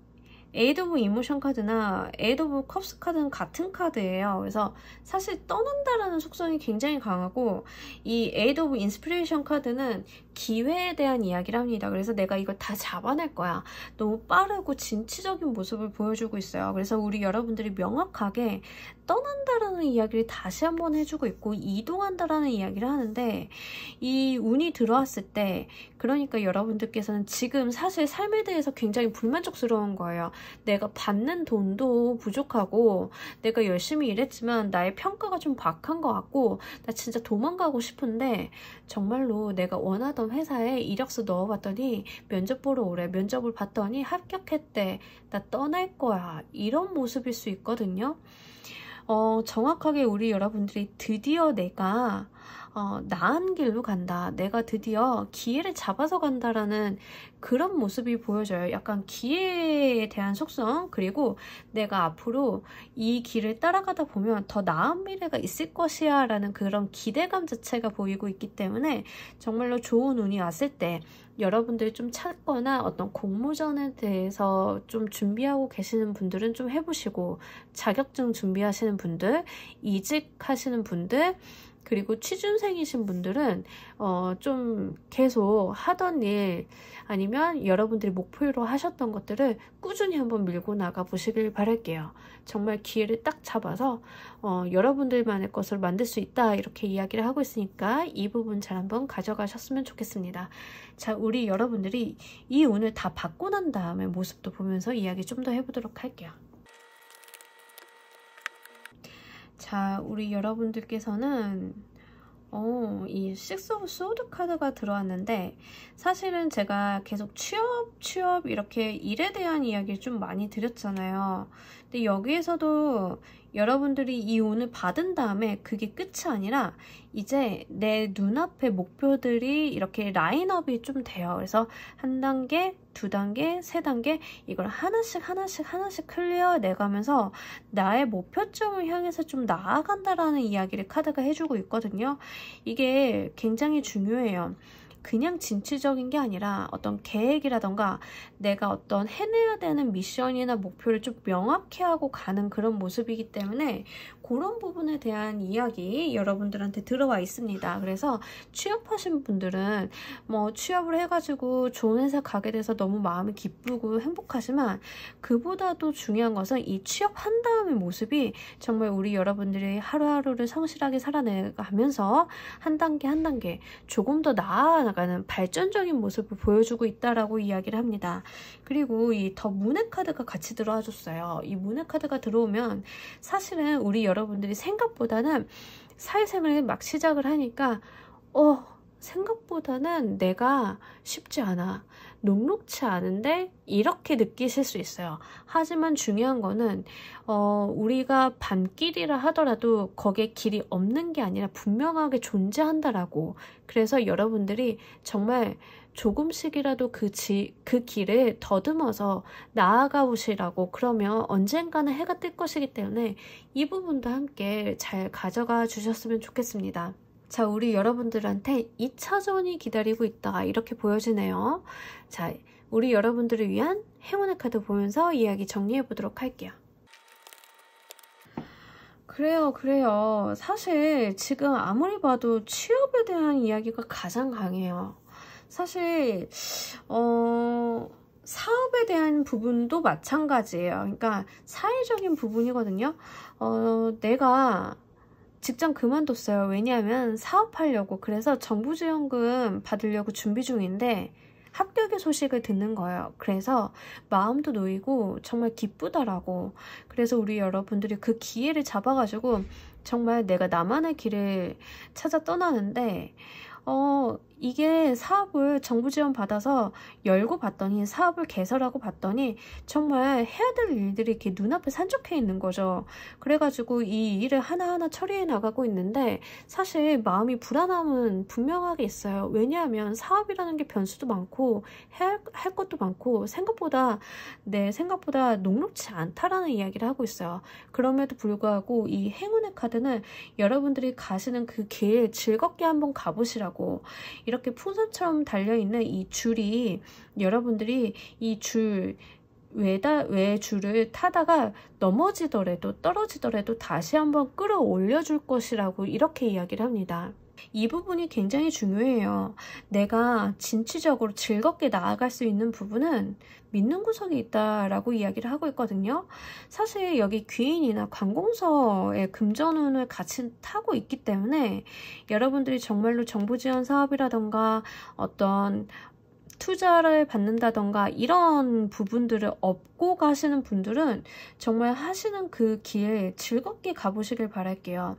에이드 오브 이모션 카드나 에이드 오브 컵스 카드는 같은 카드예요. 그래서 사실 떠난다라는 속성이 굉장히 강하고 이 에이드 오브 인스피레이션 카드는 기회에 대한 이야기를 합니다. 그래서 내가 이걸 다 잡아낼 거야. 너무 빠르고 진취적인 모습을 보여주고 있어요. 그래서 우리 여러분들이 명확하게 떠난다라는 이야기를 다시 한번 해주고 있고 이동한다라는 이야기를 하는데 이 운이 들어왔을 때 그러니까 여러분들께서는 지금 사실 삶에 대해서 굉장히 불만족스러운 거예요. 내가 받는 돈도 부족하고 내가 열심히 일했지만 나의 평가가 좀 박한 것 같고 나 진짜 도망가고 싶은데 정말로 내가 원하던 회사에 이력서 넣어봤더니 면접 보러 오래. 면접을 봤더니 합격했대. 나 떠날 거야. 이런 모습일 수 있거든요. 정확하게 우리 여러분들이 드디어 내가 나은 길로 간다. 내가 드디어 기회를 잡아서 간다라는 그런 모습이 보여져요. 약간 기회에 대한 속성, 그리고 내가 앞으로 이 길을 따라가다 보면 더 나은 미래가 있을 것이야 라는 그런 기대감 자체가 보이고 있기 때문에 정말로 좋은 운이 왔을 때 여러분들이 좀 찾거나 어떤 공모전에 대해서 좀 준비하고 계시는 분들은 좀 해보시고, 자격증 준비하시는 분들, 이직하시는 분들, 그리고 취준생이신 분들은 좀 계속 하던 일 아니면 여러분들이 목표로 하셨던 것들을 꾸준히 한번 밀고 나가 보시길 바랄게요. 정말 기회를 딱 잡아서 여러분들만의 것을 만들 수 있다 이렇게 이야기를 하고 있으니까 이 부분 잘 한번 가져가셨으면 좋겠습니다. 자, 우리 여러분들이 이 운을 다 받고 난 다음에 모습도 보면서 이야기 좀 더 해보도록 할게요. 자, 우리 여러분들께서는 이 식스 오브 소드 카드가 들어왔는데 사실은 제가 계속 취업 이렇게 일에 대한 이야기를 좀 많이 드렸잖아요. 근데 여기에서도 여러분들이 이 운을 받은 다음에 그게 끝이 아니라 이제 내 눈앞에 목표들이 이렇게 라인업이 좀 돼요. 그래서 한 단계, 두 단계, 세 단계 이걸 하나씩 클리어 내가면서 나의 목표점을 향해서 좀 나아간다라는 이야기를 카드가 해주고 있거든요. 이게 굉장히 중요해요. 그냥 진취적인 게 아니라 어떤 계획이라던가 내가 어떤 해내야 되는 미션이나 목표를 좀 명확히 하고 가는 그런 모습이기 때문에 그런 부분에 대한 이야기 여러분들한테 들어와 있습니다. 그래서 취업하신 분들은 뭐 취업을 해가지고 좋은 회사 가게 돼서 너무 마음이 기쁘고 행복하지만 그보다도 중요한 것은 이 취업한 다음의 모습이 정말 우리 여러분들이 하루하루를 성실하게 살아내가면서 한 단계 한 단계 조금 더 나아가는 발전적인 모습을 보여주고 있다라고 이야기를 합니다. 그리고 이 더 문의 카드가 같이 들어와 줬어요. 이 문의 카드가 들어오면 사실은 우리 여러분들이 생각보다는 사회생활을 막 시작을 하니까 생각보다는 내가 쉽지 않아, 녹록치 않은데 이렇게 느끼실 수 있어요. 하지만 중요한 거는 우리가 반길이라 하더라도 거기에 길이 없는 게 아니라 분명하게 존재한다라고. 그래서 여러분들이 정말 조금씩이라도 그 길을 더듬어서 나아가 보시라고. 그러면 언젠가는 해가 뜰 것이기 때문에 이 부분도 함께 잘 가져가 주셨으면 좋겠습니다. 자, 우리 여러분들한테 2차전이 기다리고 있다 이렇게 보여지네요. 자, 우리 여러분들을 위한 행운의 카드 보면서 이야기 정리해 보도록 할게요. 그래요. 사실 지금 아무리 봐도 취업에 대한 이야기가 가장 강해요. 사실 사업에 대한 부분도 마찬가지예요. 그러니까 사회적인 부분이거든요. 내가 직장 그만뒀어요. 왜냐하면 사업하려고. 그래서 정부 지원금 받으려고 준비 중인데 합격의 소식을 듣는 거예요. 그래서 마음도 놓이고 정말 기쁘다라고. 그래서 우리 여러분들이 그 기회를 잡아가지고 정말 내가 나만의 길을 찾아 떠나는데 이게 사업을 정부 지원 받아서 열고 봤더니 사업을 개설하고 봤더니 정말 해야 될 일들이 이렇게 눈앞에 산적해 있는 거죠. 그래가지고 이 일을 하나하나 처리해 나가고 있는데 사실 마음이 불안함은 분명하게 있어요. 왜냐하면 사업이라는 게 변수도 많고 할 것도 많고 생각보다 녹록지 않다라는 이야기를 하고 있어요. 그럼에도 불구하고 이 행운의 카드는 여러분들이 가시는 그 길 즐겁게 한번 가보시라고. 이렇게 풍선처럼 달려있는 이 줄이 여러분들이 이 줄 외 줄을 타다가 넘어지더라도 떨어지더라도 다시 한번 끌어올려 줄 것이라고 이렇게 이야기를 합니다. 이 부분이 굉장히 중요해요. 내가 진취적으로 즐겁게 나아갈 수 있는 부분은 믿는 구석이 있다라고 이야기를 하고 있거든요. 사실 여기 귀인이나 관공서의 금전운을 같이 타고 있기 때문에 여러분들이 정말로 정부 지원 사업이라던가 어떤 투자를 받는다던가 이런 부분들을 업고 가시는 분들은 정말 하시는 그 길 즐겁게 가보시길 바랄게요.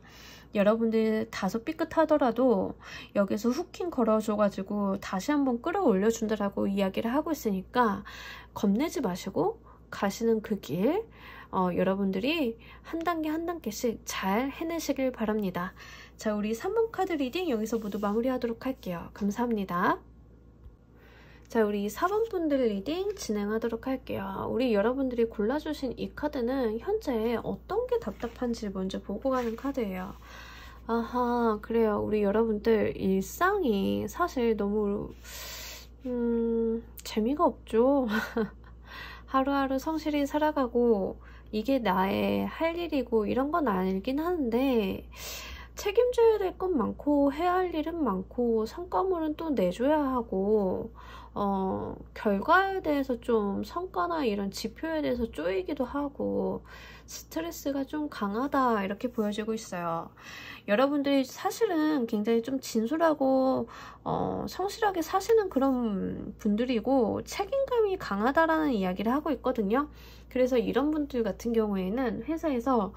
여러분들 다소 삐끗하더라도 여기서 후킹 걸어줘가지고 다시 한번 끌어올려 준다라고 이야기를 하고 있으니까 겁내지 마시고 가시는 그 길 여러분들이 한 단계 한 단계씩 잘 해내시길 바랍니다. 자, 우리 3번 카드 리딩 여기서 모두 마무리하도록 할게요. 감사합니다. 자, 우리 4번 분들 리딩 진행하도록 할게요. 우리 여러분들이 골라주신 이 카드는 현재 어떤 게 답답한지 먼저 보고 가는 카드예요. 아하, 그래요. 우리 여러분들 일상이 사실 너무 재미가 없죠. 하루하루 성실히 살아가고 이게 나의 할 일이고 이런 건 알긴 하는데 책임져야 될 건 많고 해야 할 일은 많고 성과물은 또 내줘야 하고 결과에 대해서 좀 성과나 이런 지표에 대해서 쪼이기도 하고 스트레스가 좀 강하다 이렇게 보여지고 있어요. 여러분들이 사실은 굉장히 좀 진솔하고 성실하게 사시는 그런 분들이고 책임감이 강하다라는 이야기를 하고 있거든요. 그래서 이런 분들 같은 경우에는 회사에서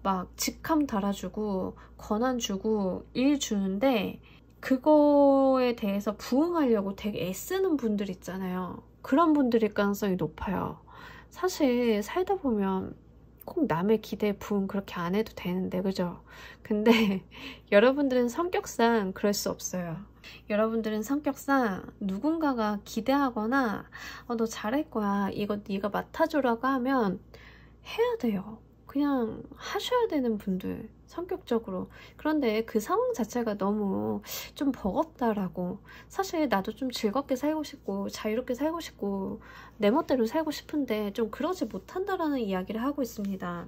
막 직함 달아주고 권한 주고 일 주는데 그거에 대해서 부응하려고 되게 애쓰는 분들 있잖아요. 그런 분들일 가능성이 높아요. 사실 살다 보면 꼭 남의 기대에 부응 그렇게 안 해도 되는데, 그죠? 근데 여러분들은 성격상 그럴 수 없어요. 여러분들은 성격상 누군가가 기대하거나 너 잘할 거야, 이거 네가 맡아줘라고 하면 해야 돼요. 그냥 하셔야 되는 분들, 성격적으로. 그런데 그 상황 자체가 너무 좀 버겁다라고. 사실 나도 좀 즐겁게 살고 싶고 자유롭게 살고 싶고 내 멋대로 살고 싶은데 좀 그러지 못한다라는 이야기를 하고 있습니다.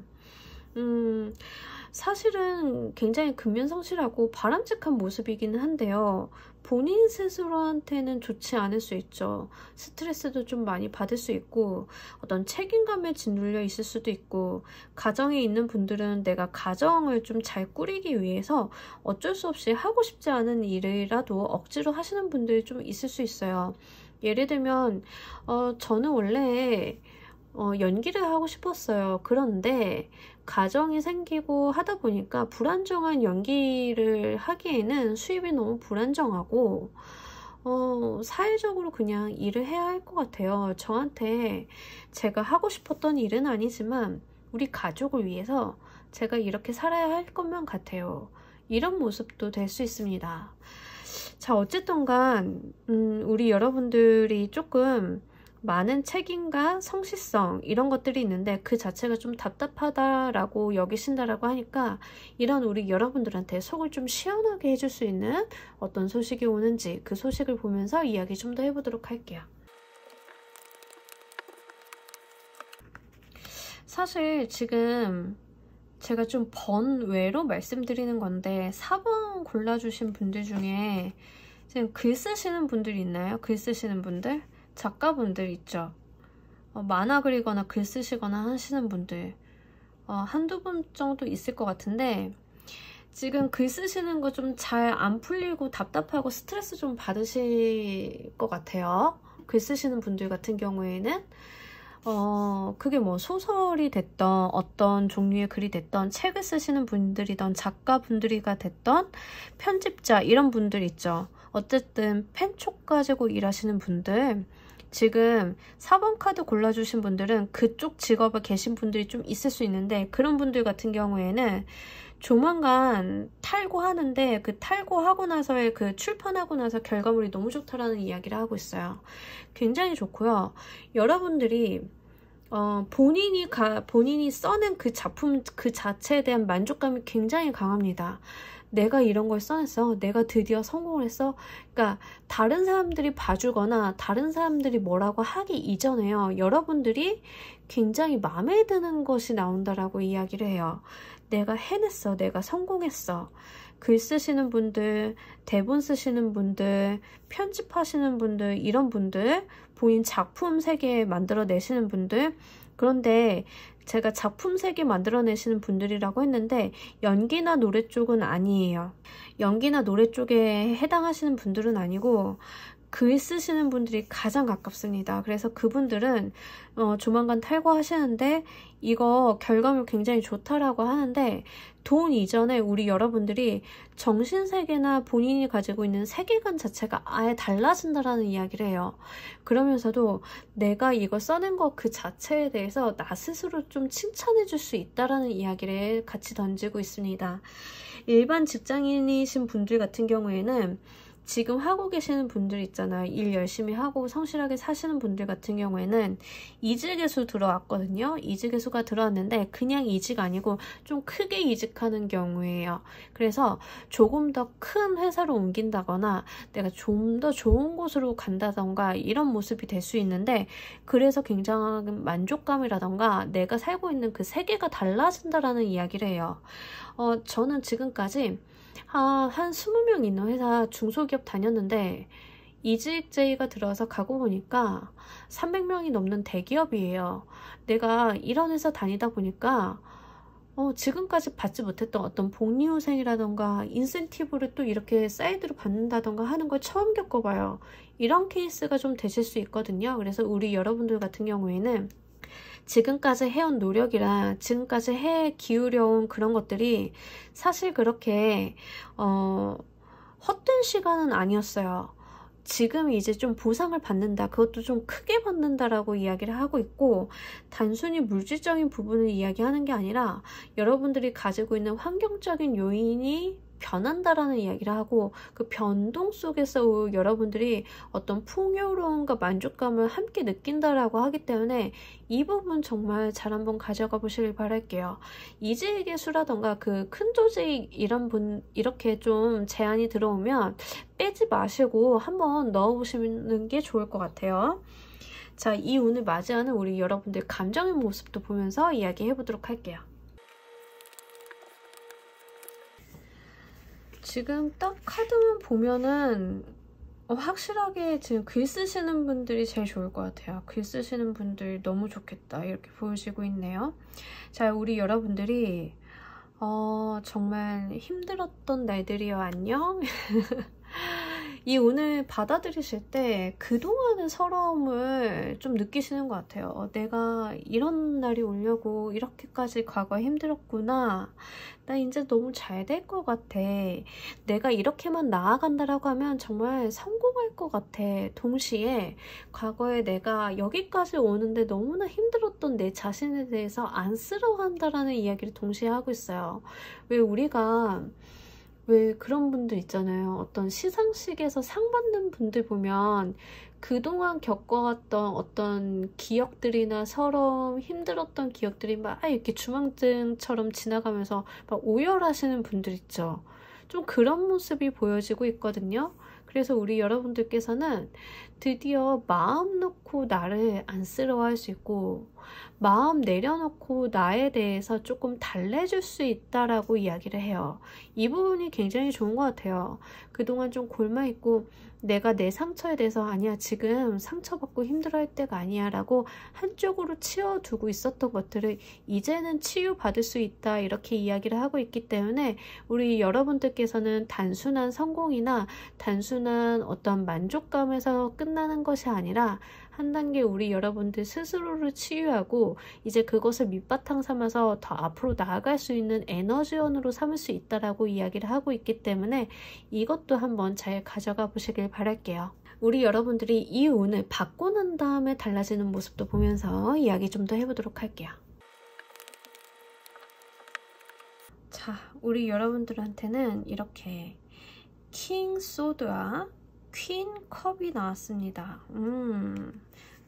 사실은 굉장히 근면성실하고 바람직한 모습이기는 한데요. 본인 스스로한테는 좋지 않을 수 있죠. 스트레스도 좀 많이 받을 수 있고 어떤 책임감에 짓눌려 있을 수도 있고, 가정에 있는 분들은 내가 가정을 좀 잘 꾸리기 위해서 어쩔 수 없이 하고 싶지 않은 일이라도 억지로 하시는 분들이 좀 있을 수 있어요. 예를 들면 저는 원래 연기를 하고 싶었어요. 그런데 가정이 생기고 하다 보니까 불안정한 연기를 하기에는 수입이 너무 불안정하고 사회적으로 그냥 일을 해야 할 것 같아요. 저한테 제가 하고 싶었던 일은 아니지만 우리 가족을 위해서 제가 이렇게 살아야 할 것만 같아요. 이런 모습도 될 수 있습니다. 자, 어쨌든 간 우리 여러분들이 조금 많은 책임과 성실성 이런 것들이 있는데 그 자체가 좀 답답하다라고 여기신다라고 하니까, 이런 우리 여러분들한테 속을 좀 시원하게 해줄 수 있는 어떤 소식이 오는지 그 소식을 보면서 이야기 좀 더 해보도록 할게요. 사실 지금 제가 좀 번외로 말씀드리는 건데 4번 골라주신 분들 중에 지금 글 쓰시는 분들 있나요? 글 쓰시는 분들? 작가분들 있죠. 만화 그리거나 글 쓰시거나 하시는 분들 한두 분 정도 있을 것 같은데, 지금 글 쓰시는 거 좀 잘 안 풀리고 답답하고 스트레스 좀 받으실 것 같아요. 글 쓰시는 분들 같은 경우에는 그게 뭐 소설이 됐던 어떤 종류의 글이 됐던 책을 쓰시는 분들이던 작가분들이가 됐던 편집자 이런 분들 있죠. 어쨌든 펜촉 가지고 일하시는 분들, 지금 4번 카드 골라주신 분들은 그쪽 직업에 계신 분들이 좀 있을 수 있는데, 그런 분들 같은 경우에는 조만간 탈고하는데 그 탈고하고 나서의 그 출판하고 나서 결과물이 너무 좋다라는 이야기를 하고 있어요. 굉장히 좋고요. 여러분들이 본인이 써낸 그 작품 그 자체에 대한 만족감이 굉장히 강합니다. 내가 이런 걸 써냈어. 내가 드디어 성공을 했어. 그러니까 다른 사람들이 봐주거나 다른 사람들이 뭐라고 하기 이전에요, 여러분들이 굉장히 마음에 드는 것이 나온다라고 이야기를 해요. 내가 해냈어. 내가 성공했어. 글 쓰시는 분들, 대본 쓰시는 분들, 편집하시는 분들, 이런 분들, 본인 작품 세계 만들어내시는 분들. 그런데 제가 작품 세계 만들어내시는 분들이라고 했는데 연기나 노래 쪽은 아니에요. 연기나 노래 쪽에 해당하시는 분들은 아니고 글 쓰시는 분들이 가장 가깝습니다. 그래서 그분들은 조만간 탈고하시는데 이거 결과물 굉장히 좋다라고 하는데, 돈 이전에 우리 여러분들이 정신세계나 본인이 가지고 있는 세계관 자체가 아예 달라진다라는 이야기를 해요. 그러면서도 내가 이거 써낸 거 그 자체에 대해서 나 스스로 좀 칭찬해 줄 수 있다라는 이야기를 같이 던지고 있습니다. 일반 직장인이신 분들 같은 경우에는 지금 하고 계시는 분들 있잖아요. 일 열심히 하고 성실하게 사시는 분들 같은 경우에는 이직예수 들어왔거든요. 이직예수가 들어왔는데 그냥 이직 아니고 좀 크게 이직하는 경우예요. 그래서 조금 더 큰 회사로 옮긴다거나 내가 좀 더 좋은 곳으로 간다던가 이런 모습이 될 수 있는데, 그래서 굉장한 만족감이라던가 내가 살고 있는 그 세계가 달라진다라는 이야기를 해요. 저는 지금까지 한 20명 있는 회사 중소기업 다녔는데 이직 제의가 들어와서 가고 보니까 300명이 넘는 대기업이에요. 내가 이런 회사 다니다 보니까 지금까지 받지 못했던 어떤 복리후생이라던가 인센티브를 또 이렇게 사이드로 받는다던가 하는 걸 처음 겪어봐요. 이런 케이스가 좀 되실 수 있거든요. 그래서 우리 여러분들 같은 경우에는 지금까지 해온 노력이랑 지금까지 해 기울여온 그런 것들이 사실 그렇게 헛된 시간은 아니었어요. 지금 이제 좀 보상을 받는다, 그것도 좀 크게 받는다라고 이야기를 하고 있고, 단순히 물질적인 부분을 이야기하는 게 아니라 여러분들이 가지고 있는 환경적인 요인이 변한다라는 이야기를 하고, 그 변동 속에서 여러분들이 어떤 풍요로움과 만족감을 함께 느낀다라고 하기 때문에 이 부분 정말 잘 한번 가져가 보시길 바랄게요. 이직의 수라던가 그 큰 조직 이런 분 이렇게 좀 제안이 들어오면 빼지 마시고 한번 넣어보시는 게 좋을 것 같아요. 자, 이 운을 맞이하는 우리 여러분들 감정의 모습도 보면서 이야기해 보도록 할게요. 지금 딱 카드만 보면은 확실하게 지금 글 쓰시는 분들이 제일 좋을 것 같아요. 글 쓰시는 분들 너무 좋겠다, 이렇게 보여지고 있네요. 자, 우리 여러분들이 정말 힘들었던 날들이요, 안녕. 이 운을 받아들이실 때 그동안의 서러움을 좀 느끼시는 것 같아요. 내가 이런 날이 오려고 이렇게까지 과거에 힘들었구나. 나 이제 너무 잘 될 것 같아. 내가 이렇게만 나아간다라고 하면 정말 성공할 것 같아. 동시에 과거에 내가 여기까지 오는데 너무나 힘들었던 내 자신에 대해서 안쓰러워한다라는 이야기를 동시에 하고 있어요. 왜 그런 분들 있잖아요. 어떤 시상식에서 상 받는 분들 보면 그동안 겪어왔던 어떤 기억들이나 서러움, 힘들었던 기억들이 막 이렇게 주황등처럼 지나가면서 막 오열하시는 분들 있죠. 좀 그런 모습이 보여지고 있거든요. 그래서 우리 여러분들께서는 드디어 마음 놓고 나를 안쓰러워할 수 있고, 마음 내려놓고 나에 대해서 조금 달래줄 수 있다라고 이야기를 해요. 이 부분이 굉장히 좋은 것 같아요. 그동안 좀 골마있고 내가 내 상처에 대해서 아니야, 지금 상처받고 힘들어할 때가 아니야 라고 한쪽으로 치워두고 있었던 것들을 이제는 치유받을 수 있다, 이렇게 이야기를 하고 있기 때문에 우리 여러분들께서는 단순한 성공이나 단순한 어떤 만족감에서 끝나는 것이 아니라 한 단계 우리 여러분들 스스로를 치유하고 이제 그것을 밑바탕 삼아서 더 앞으로 나아갈 수 있는 에너지원으로 삼을 수 있다라고 이야기를 하고 있기 때문에 이것도 한번 잘 가져가 보시길 바랄게요. 우리 여러분들이 이 운을 받고 난 다음에 달라지는 모습도 보면서 이야기 좀 더 해보도록 할게요. 자, 우리 여러분들한테는 이렇게 킹 소드와 퀸 컵이 나왔습니다.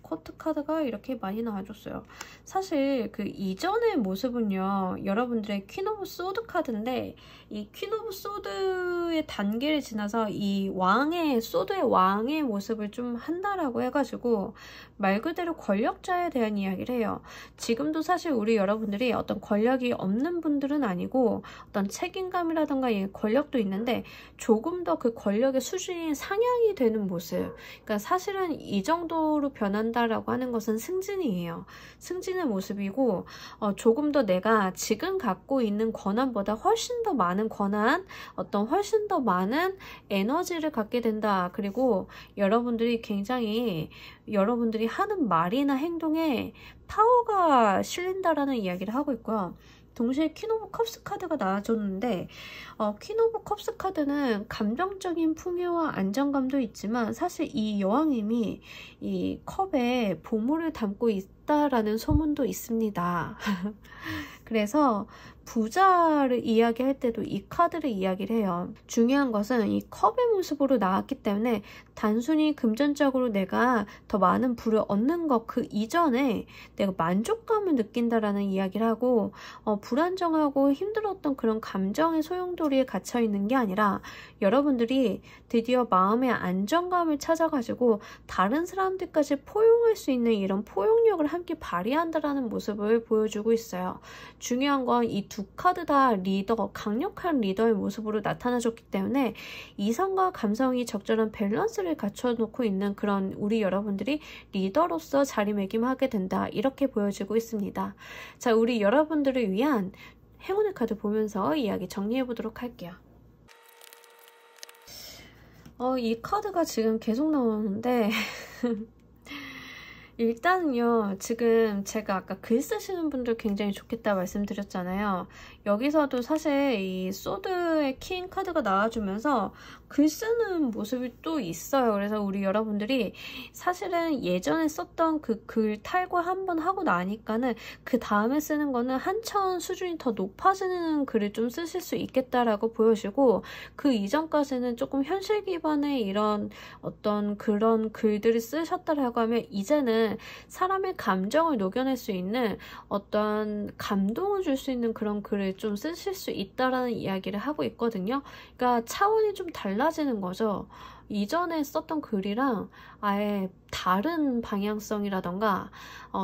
코트 카드가 이렇게 많이 나와줬어요. 사실 그 이전의 모습은요, 여러분들의 퀸 오브 소드 카드인데 이 퀸 오브 소드의 단계를 지나서 이 소드의 왕의 모습을 좀 한다라고 해가지고 말 그대로 권력자에 대한 이야기를 해요. 지금도 사실 우리 여러분들이 어떤 권력이 없는 분들은 아니고 어떤 책임감이라던가 권력도 있는데 조금 더 그 권력의 수준이 상향이 되는 모습. 그러니까 사실은 이 정도로 변한다라고 하는 것은 승진이에요. 승진의 모습이고 조금 더 내가 지금 갖고 있는 권한보다 훨씬 더 많은 권한, 어떤 훨씬 더 많은 에너지를 갖게 된다. 그리고 여러분들이 굉장히 여러분들이 하는 말이나 행동에 파워가 실린다라는 이야기를 하고 있고요. 동시에 퀸 오브 컵스 카드가 나와줬는데 퀸 오브 컵스 카드는 감정적인 풍요와 안정감도 있지만 사실 이 여왕님이 이 컵에 보물을 담고 있다라는 소문도 있습니다. 그래서 부자를 이야기할 때도 이 카드를 이야기를 해요. 중요한 것은 이 컵의 모습으로 나왔기 때문에 단순히 금전적으로 내가 더 많은 부를 얻는 것 그 이전에 내가 만족감을 느낀다라는 이야기를 하고 불안정하고 힘들었던 그런 감정의 소용돌이에 갇혀 있는 게 아니라 여러분들이 드디어 마음의 안정감을 찾아가지고 다른 사람들까지 포용할 수 있는 이런 포용력을 함께 발휘한다라는 모습을 보여주고 있어요. 중요한 건 이 두 카드 다 강력한 리더의 모습으로 나타나줬기 때문에 이성과 감성이 적절한 밸런스를 갖춰놓고 있는 그런 우리 여러분들이 리더로서 자리매김하게 된다, 이렇게 보여지고 있습니다. 자, 우리 여러분들을 위한 행운의 카드 보면서 이야기 정리해 보도록 할게요. 이 카드가 지금 계속 나오는데 일단은요, 지금 제가 아까 글 쓰시는 분들 굉장히 좋겠다 말씀드렸잖아요. 여기서도 사실 이 소드 친구의 킹 카드가 나와주면서 글 쓰는 모습이 또 있어요. 그래서 우리 여러분들이 사실은 예전에 썼던 그 글 탈거 한번 하고 나니까는 그 다음에 쓰는 거는 한차원 수준이 더 높아지는 글을 좀 쓰실 수 있겠다라고 보여지고, 그 이전까지는 조금 현실 기반의 이런 어떤 그런 글들을 쓰셨다라고 하면 이제는 사람의 감정을 녹여낼 수 있는 어떤 감동을 줄 수 있는 그런 글을 좀 쓰실 수 있다라는 이야기를 하고 있거든요. 그러니까 차원이 좀 달라지는 거죠. 이전에 썼던 글이랑 아예 다른 방향성이라던가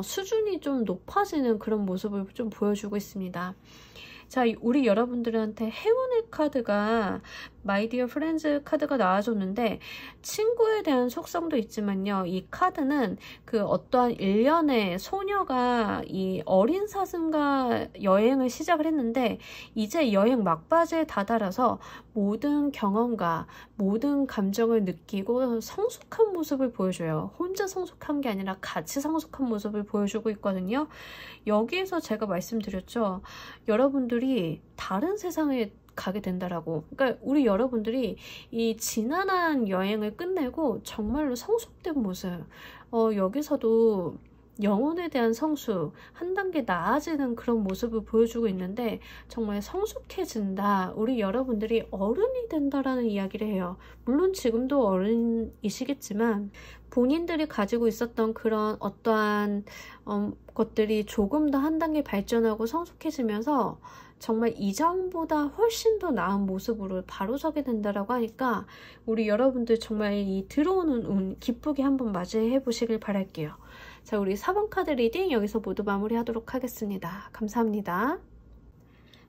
수준이 좀 높아지는 그런 모습을 좀 보여주고 있습니다. 자, 우리 여러분들한테 행운의 카드가 My Dear Friends 카드가 나와줬는데, 친구에 대한 속성도 있지만요, 이 카드는 그 어떠한 일련의 소녀가 이 어린 사슴과 여행을 시작을 했는데 이제 여행 막바지에 다다라서 모든 경험과 모든 감정을 느끼고 성숙한 모습을 보여줘요. 혼자 성숙한 게 아니라 같이 성숙한 모습을 보여주고 있거든요. 여기에서 제가 말씀드렸죠. 여러분들이 다른 세상에 가게 된다라고. 그러니까 우리 여러분들이 이 지난한 여행을 끝내고 정말로 성숙된 모습, 여기서도 영혼에 대한 성숙, 한 단계 나아지는 그런 모습을 보여주고 있는데 정말 성숙해진다. 우리 여러분들이 어른이 된다라는 이야기를 해요. 물론 지금도 어른이시겠지만 본인들이 가지고 있었던 그런 어떠한 것들이 조금 더 한 단계 발전하고 성숙해지면서 정말 이전보다 훨씬 더 나은 모습으로 바로 서게 된다라고 하니까 우리 여러분들 정말 이 들어오는 운 기쁘게 한번 맞이해 보시길 바랄게요. 자, 우리 4번 카드 리딩 여기서 모두 마무리하도록 하겠습니다. 감사합니다.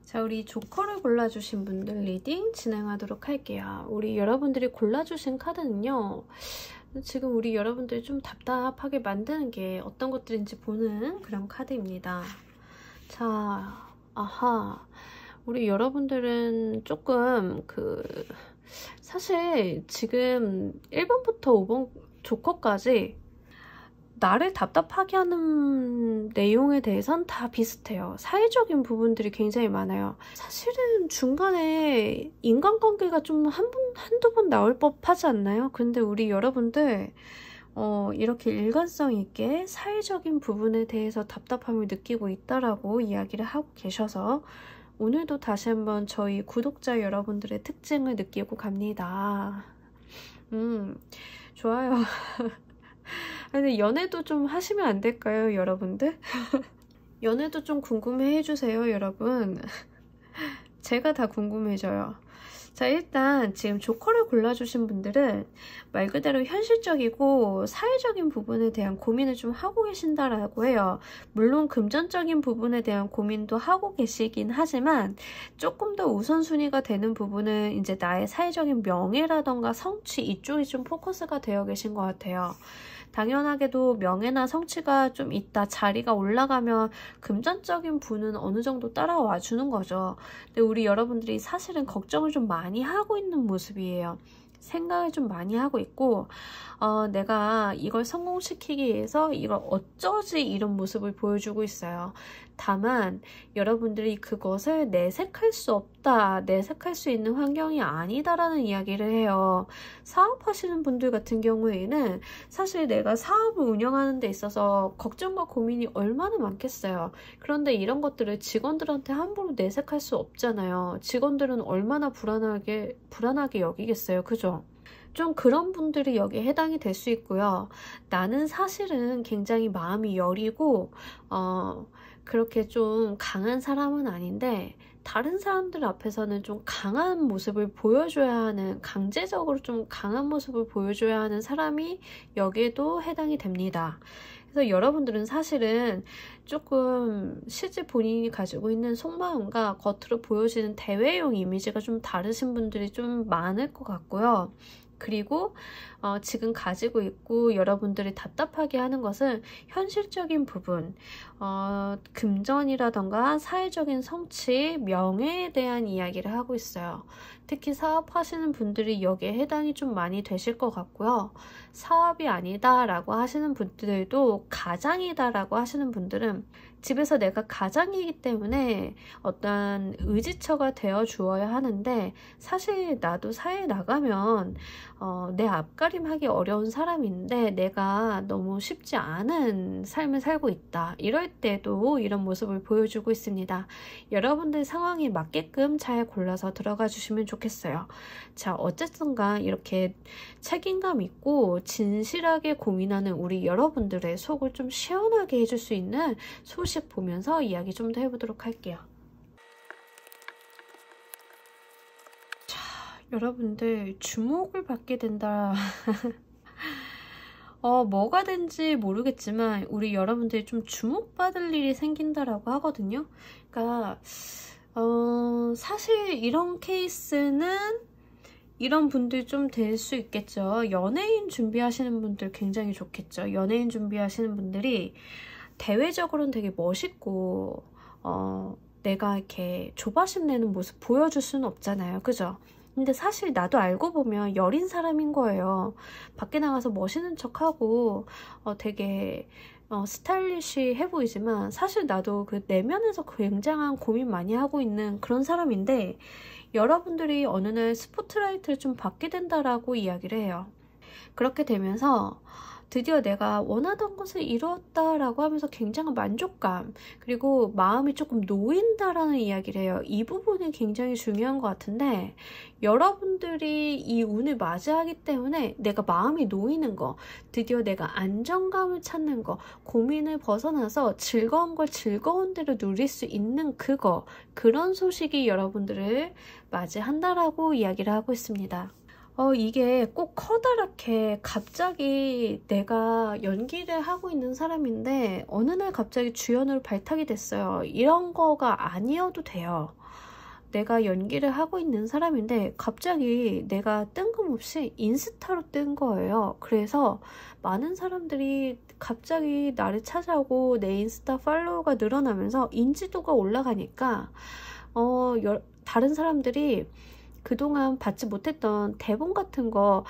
자, 우리 조커를 골라주신 분들 리딩 진행하도록 할게요. 우리 여러분들이 골라주신 카드는요, 지금 우리 여러분들이 좀 답답하게 만드는 게 어떤 것들인지 보는 그런 카드입니다. 자, 아하, 우리 여러분들은 조금 사실 지금 1번부터 5번 조커까지 나를 답답하게 하는 내용에 대해선 다 비슷해요. 사회적인 부분들이 굉장히 많아요. 사실은 중간에 인간관계가 좀 한두 번 나올 법하지 않나요? 근데 우리 여러분들 이렇게 일관성 있게 사회적인 부분에 대해서 답답함을 느끼고 있다라고 이야기를 하고 계셔서 오늘도 다시 한번 저희 구독자 여러분들의 특징을 느끼고 갑니다. 좋아요. 근데 연애도 좀 하시면 안 될까요, 여러분들? 연애도 좀 궁금해 해주세요, 여러분. 제가 다 궁금해져요. 자, 일단 지금 조커를 골라주신 분들은 말 그대로 현실적이고 사회적인 부분에 대한 고민을 좀 하고 계신다라고 해요. 물론 금전적인 부분에 대한 고민도 하고 계시긴 하지만 조금 더 우선순위가 되는 부분은 이제 나의 사회적인 명예라던가 성취 이쪽이 좀 포커스가 되어 계신 것 같아요. 당연하게도 명예나 성취가 좀 있다, 자리가 올라가면 금전적인 부는 어느 정도 따라와 주는 거죠. 근데 우리 여러분들이 사실은 걱정을 좀 많이 하고 있는 모습이에요. 생각을 좀 많이 하고 있고 내가 이걸 성공시키기 위해서 이걸 어쩌지 이런 모습을 보여주고 있어요. 다만 여러분들이 그것을 내색할 수 없다, 내색할 수 있는 환경이 아니다라는 이야기를 해요. 사업하시는 분들 같은 경우에는 사실 내가 사업을 운영하는 데 있어서 걱정과 고민이 얼마나 많겠어요. 그런데 이런 것들을 직원들한테 함부로 내색할 수 없잖아요. 직원들은 얼마나 불안하게 여기겠어요. 그죠? 좀 그런 분들이 여기에 해당이 될 수 있고요. 나는 사실은 굉장히 마음이 여리고 그렇게 좀 강한 사람은 아닌데 다른 사람들 앞에서는 좀 강한 모습을 보여줘야 하는, 강제적으로 좀 강한 모습을 보여줘야 하는 사람이 여기에도 해당이 됩니다. 그래서 여러분들은 사실은 조금 실제 본인이 가지고 있는 속마음과 겉으로 보여지는 대외용 이미지가 좀 다르신 분들이 좀 많을 것 같고요. 그리고 지금 가지고 있고 여러분들이 답답하게 하는 것은 현실적인 부분, 금전이라던가 사회적인 성취, 명예에 대한 이야기를 하고 있어요. 특히 사업하시는 분들이 여기에 해당이 좀 많이 되실 것 같고요. 사업이 아니다 라고 하시는 분들도 가장이다 라고 하시는 분들은 집에서 내가 가장이기 때문에 어떤 의지처가 되어 주어야 하는데, 사실 나도 사회에 나가면 내 앞가림하기 어려운 사람인데 내가 너무 쉽지 않은 삶을 살고 있다, 이럴 때도 이런 모습을 보여주고 있습니다. 여러분들 상황에 맞게끔 잘 골라서 들어가 주시면 좋겠어요. 자, 어쨌든간 이렇게 책임감 있고 진실하게 고민하는 우리 여러분들의 속을 좀 시원하게 해줄 수 있는 소식 보면서 이야기 좀 더 해보도록 할게요. 자, 여러분들 주목을 받게 된다. 뭐가 된지 모르겠지만 우리 여러분들이 좀 주목받을 일이 생긴다라고 하거든요. 그러니까 사실 이런 케이스는 이런 분들 좀 될 수 있겠죠. 연예인 준비하시는 분들 굉장히 좋겠죠. 연예인 준비하시는 분들이 대외적으로는 되게 멋있고 내가 이렇게 조바심 내는 모습 보여줄 수는 없잖아요. 그죠? 근데 사실 나도 알고 보면 여린 사람인 거예요. 밖에 나가서 멋있는 척하고 되게 스타일리시해 보이지만 사실 나도 그 내면에서 굉장한 고민 많이 하고 있는 그런 사람인데, 여러분들이 어느 날 스포트라이트를 좀 받게 된다라고 이야기를 해요. 그렇게 되면서 드디어 내가 원하던 것을 이루었다라고 하면서 굉장한 만족감, 그리고 마음이 조금 놓인다라는 이야기를 해요. 이 부분이 굉장히 중요한 것 같은데, 여러분들이 이 운을 맞이하기 때문에 내가 마음이 놓이는 거, 드디어 내가 안정감을 찾는 거, 고민을 벗어나서 즐거운 걸 즐거운 대로 누릴 수 있는 그런 소식이 여러분들을 맞이한다라고 이야기를 하고 있습니다. 이게 꼭 커다랗게 갑자기 내가 연기를 하고 있는 사람인데 어느 날 갑자기 주연으로 발탁이 됐어요. 이런 거가 아니어도 돼요. 내가 연기를 하고 있는 사람인데 갑자기 내가 뜬금없이 인스타로 뜬 거예요. 그래서 많은 사람들이 갑자기 나를 찾아오고 내 인스타 팔로워가 늘어나면서 인지도가 올라가니까 다른 사람들이 그동안 받지 못했던 대본 같은 거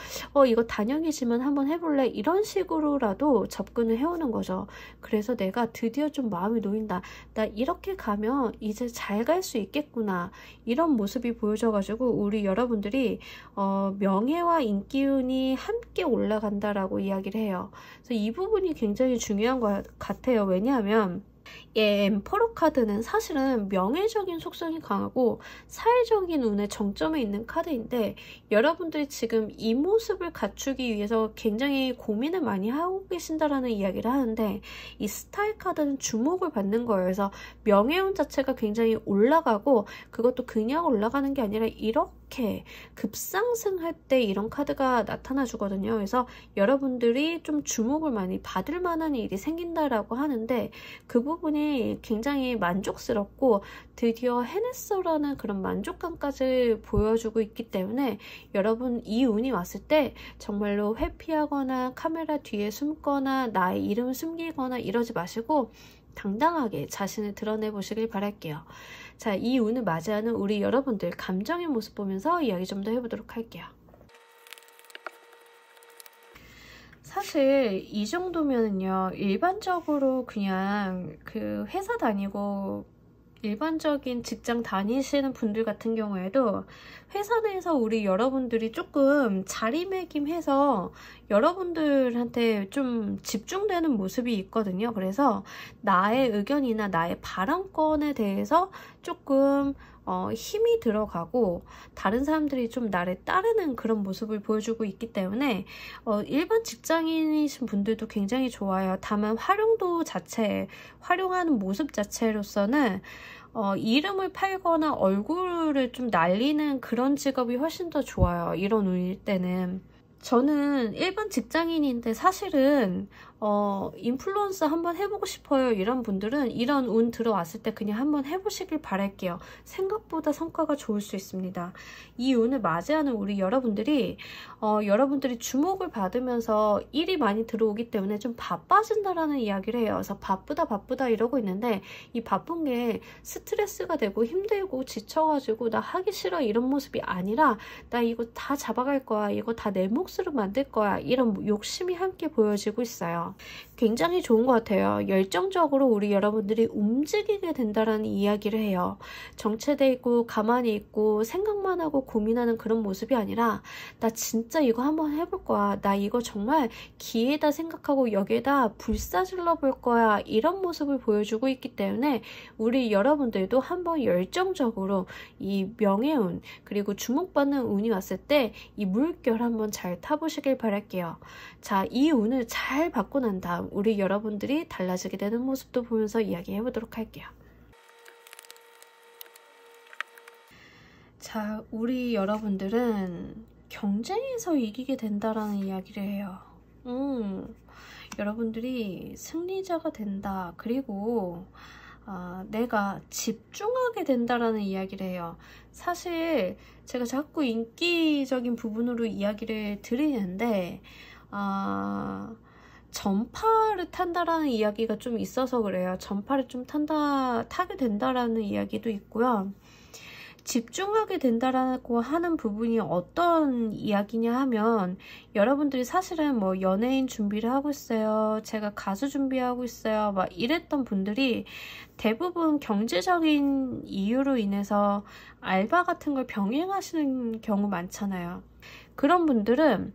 이거 단역이지만 한번 해볼래? 이런 식으로라도 접근을 해오는 거죠. 그래서 내가 드디어 좀 마음이 놓인다. 나 이렇게 가면 이제 잘 갈 수 있겠구나. 이런 모습이 보여져가지고 우리 여러분들이 명예와 인기운이 함께 올라간다라고 이야기를 해요. 그래서 이 부분이 굉장히 중요한 것 같아요. 왜냐하면 엠퍼러 카드는 사실은 명예적인 속성이 강하고 사회적인 운의 정점에 있는 카드인데, 여러분들이 지금 이 모습을 갖추기 위해서 굉장히 고민을 많이 하고 계신다라는 이야기를 하는데, 이 스타일 카드는 주목을 받는 거예요. 그래서 명예운 자체가 굉장히 올라가고, 그것도 그냥 올라가는 게 아니라 이렇게 급상승할 때 이런 카드가 나타나 주거든요. 그래서 여러분들이 좀 주목을 많이 받을 만한 일이 생긴다라고 하는데, 그 부분이 굉장히 만족스럽고 드디어 해냈어라는 그런 만족감까지 보여주고 있기 때문에, 여러분 이 운이 왔을 때 정말로 회피하거나 카메라 뒤에 숨거나 나의 이름을 숨기거나 이러지 마시고 당당하게 자신을 드러내 보시길 바랄게요. 자, 이 운을 맞이하는 우리 여러분들 감정의 모습 보면서 이야기 좀 더 해보도록 할게요. 사실 이 정도면은요, 일반적으로 그냥 그 회사 다니고 일반적인 직장 다니시는 분들 같은 경우에도 회사 내에서 우리 여러분들이 조금 자리매김해서 여러분들한테 좀 집중되는 모습이 있거든요. 그래서 나의 의견이나 나의 발언권에 대해서 조금 힘이 들어가고 다른 사람들이 좀 나를 따르는 그런 모습을 보여주고 있기 때문에 일반 직장인이신 분들도 굉장히 좋아요. 다만 활용도 자체, 활용하는 모습 자체로서는 이름을 팔거나 얼굴을 좀 날리는 그런 직업이 훨씬 더 좋아요. 이런 운일 때는. 저는 일반 직장인인데 사실은 인플루언서 한번 해보고 싶어요 이런 분들은 이런 운 들어왔을 때 그냥 한번 해보시길 바랄게요. 생각보다 성과가 좋을 수 있습니다. 이 운을 맞이하는 우리 여러분들이 여러분들이 주목을 받으면서 일이 많이 들어오기 때문에 좀 바빠진다라는 이야기를 해요. 그래서 바쁘다 이러고 있는데 이 바쁜 게 스트레스가 되고 힘들고 지쳐가지고 나 하기 싫어 이런 모습이 아니라 나 이거 다 잡아갈 거야, 이거 다 내 몫으로 만들 거야, 이런 욕심이 함께 보여지고 있어요. 굉장히 좋은 것 같아요. 열정적으로 우리 여러분들이 움직이게 된다라는 이야기를 해요. 정체돼 있고 가만히 있고 생각만 하고 고민하는 그런 모습이 아니라 나 진짜 이거 한번 해볼 거야, 나 이거 정말 기회다 생각하고 여기에다 불사질러 볼 거야, 이런 모습을 보여주고 있기 때문에 우리 여러분들도 한번 열정적으로 이 명예운 그리고 주목받는 운이 왔을 때 이 물결 한번 잘 타보시길 바랄게요. 자, 이 운을 잘 받고 난 다음 우리 여러분들이 달라지게 되는 모습도 보면서 이야기해 보도록 할게요. 자, 우리 여러분들은 경쟁에서 이기게 된다라는 이야기를 해요. 여러분들이 승리자가 된다. 그리고 내가 집중하게 된다라는 이야기를 해요. 사실 제가 자꾸 인기적인 부분으로 이야기를 드리는데 전파를 탄다라는 이야기가 좀 있어서 그래요. 전파를 좀 타게 된다라는 이야기도 있고요. 집중하게 된다라고 하는 부분이 어떤 이야기냐 하면 여러분들이 사실은 뭐 연예인 준비를 하고 있어요, 제가 가수 준비하고 있어요, 막 이랬던 분들이 대부분 경제적인 이유로 인해서 알바 같은 걸 병행하시는 경우 많잖아요. 그런 분들은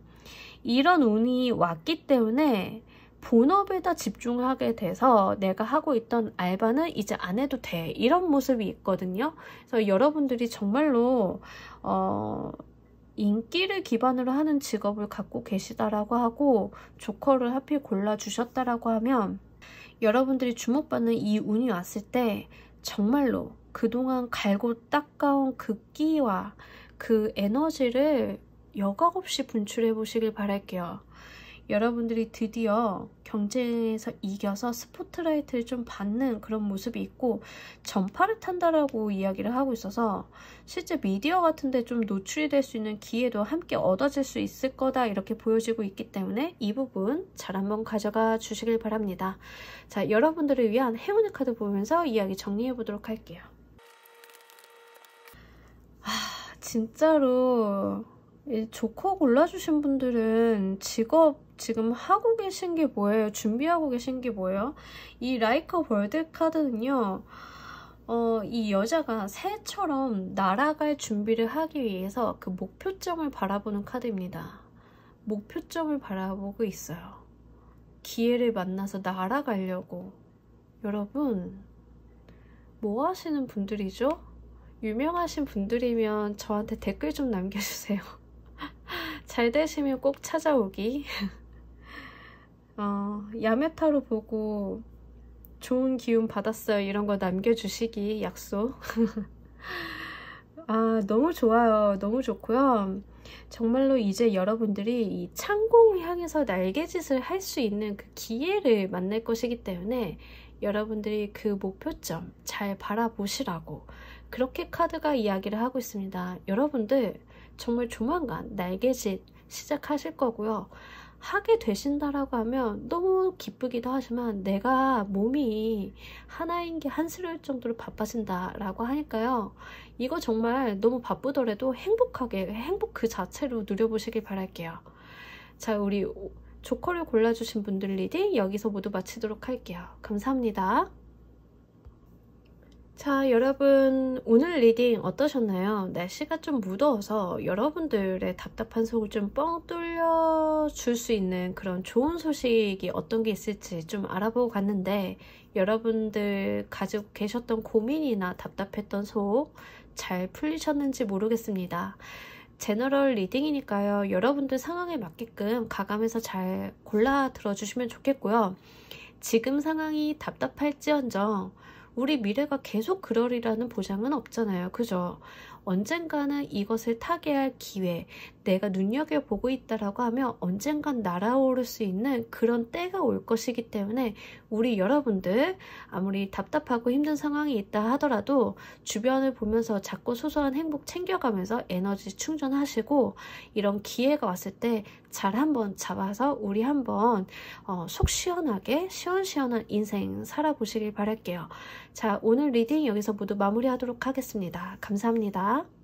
이런 운이 왔기 때문에 본업에다 집중하게 돼서 내가 하고 있던 알바는 이제 안 해도 돼, 이런 모습이 있거든요. 그래서 여러분들이 정말로 인기를 기반으로 하는 직업을 갖고 계시다라고 하고 조커를 하필 골라주셨다라고 하면 여러분들이 주목받는 이 운이 왔을 때 정말로 그동안 갈고 닦아온 그 끼와 그 에너지를 여각 없이 분출해 보시길 바랄게요. 여러분들이 드디어 경쟁에서 이겨서 스포트라이트를 좀 받는 그런 모습이 있고 전파를 탄다라고 이야기를 하고 있어서 실제 미디어 같은 데 좀 노출이 될 수 있는 기회도 함께 얻어질 수 있을 거다, 이렇게 보여지고 있기 때문에 이 부분 잘 한번 가져가 주시길 바랍니다. 자, 여러분들을 위한 행운의 카드 보면서 이야기 정리해 보도록 할게요. 진짜로 조커 골라주신 분들은 직업 지금 하고 계신 게 뭐예요? 준비하고 계신 게 뭐예요? 이 라이커 월드 카드는요, 이 여자가 새처럼 날아갈 준비를 하기 위해서 그 목표점을 바라보는 카드입니다. 목표점을 바라보고 있어요. 기회를 만나서 날아가려고. 여러분, 뭐 하시는 분들이죠? 유명하신 분들이면 저한테 댓글 좀 남겨주세요. 잘 되시면 꼭 찾아오기. 야메타로 보고 좋은 기운 받았어요, 이런 거 남겨주시기 약속. 너무 좋아요. 너무 좋고요. 정말로 이제 여러분들이 이 창공을 향해서 날개짓을 할 수 있는 그 기회를 만날 것이기 때문에 여러분들이 그 목표점 잘 바라보시라고 그렇게 카드가 이야기를 하고 있습니다. 여러분들 정말 조만간 날개짓 시작하실 거고요. 하게 되신다라고 하면 너무 기쁘기도 하지만 내가 몸이 하나인 게 한스러울 정도로 바빠진다라고 하니까요. 이거 정말 너무 바쁘더라도 행복하게, 행복 그 자체로 누려보시길 바랄게요. 자, 우리 조커를 골라주신 분들 리딩 여기서 모두 마치도록 할게요. 감사합니다. 자, 여러분 오늘 리딩 어떠셨나요? 날씨가 좀 무더워서 여러분들의 답답한 속을 좀 뻥 뚫려 줄 수 있는 그런 좋은 소식이 어떤 게 있을지 좀 알아보고 갔는데 여러분들 가지고 계셨던 고민이나 답답했던 속 잘 풀리셨는지 모르겠습니다. 제너럴 리딩이니까요. 여러분들 상황에 맞게끔 가감해서 잘 골라 들어주시면 좋겠고요. 지금 상황이 답답할지언정 우리 미래가 계속 그러리라는 보장은 없잖아요. 그죠? 언젠가는 이것을 타개할 기회, 내가 눈여겨보고 있다라고 하면 언젠간 날아오를 수 있는 그런 때가 올 것이기 때문에 우리 여러분들 아무리 답답하고 힘든 상황이 있다 하더라도 주변을 보면서 작고 소소한 행복 챙겨가면서 에너지 충전하시고 이런 기회가 왔을 때 잘 한번 잡아서 우리 한번 속 시원하게 시원시원한 인생 살아보시길 바랄게요. 자, 오늘 리딩 여기서 모두 마무리하도록 하겠습니다. 감사합니다.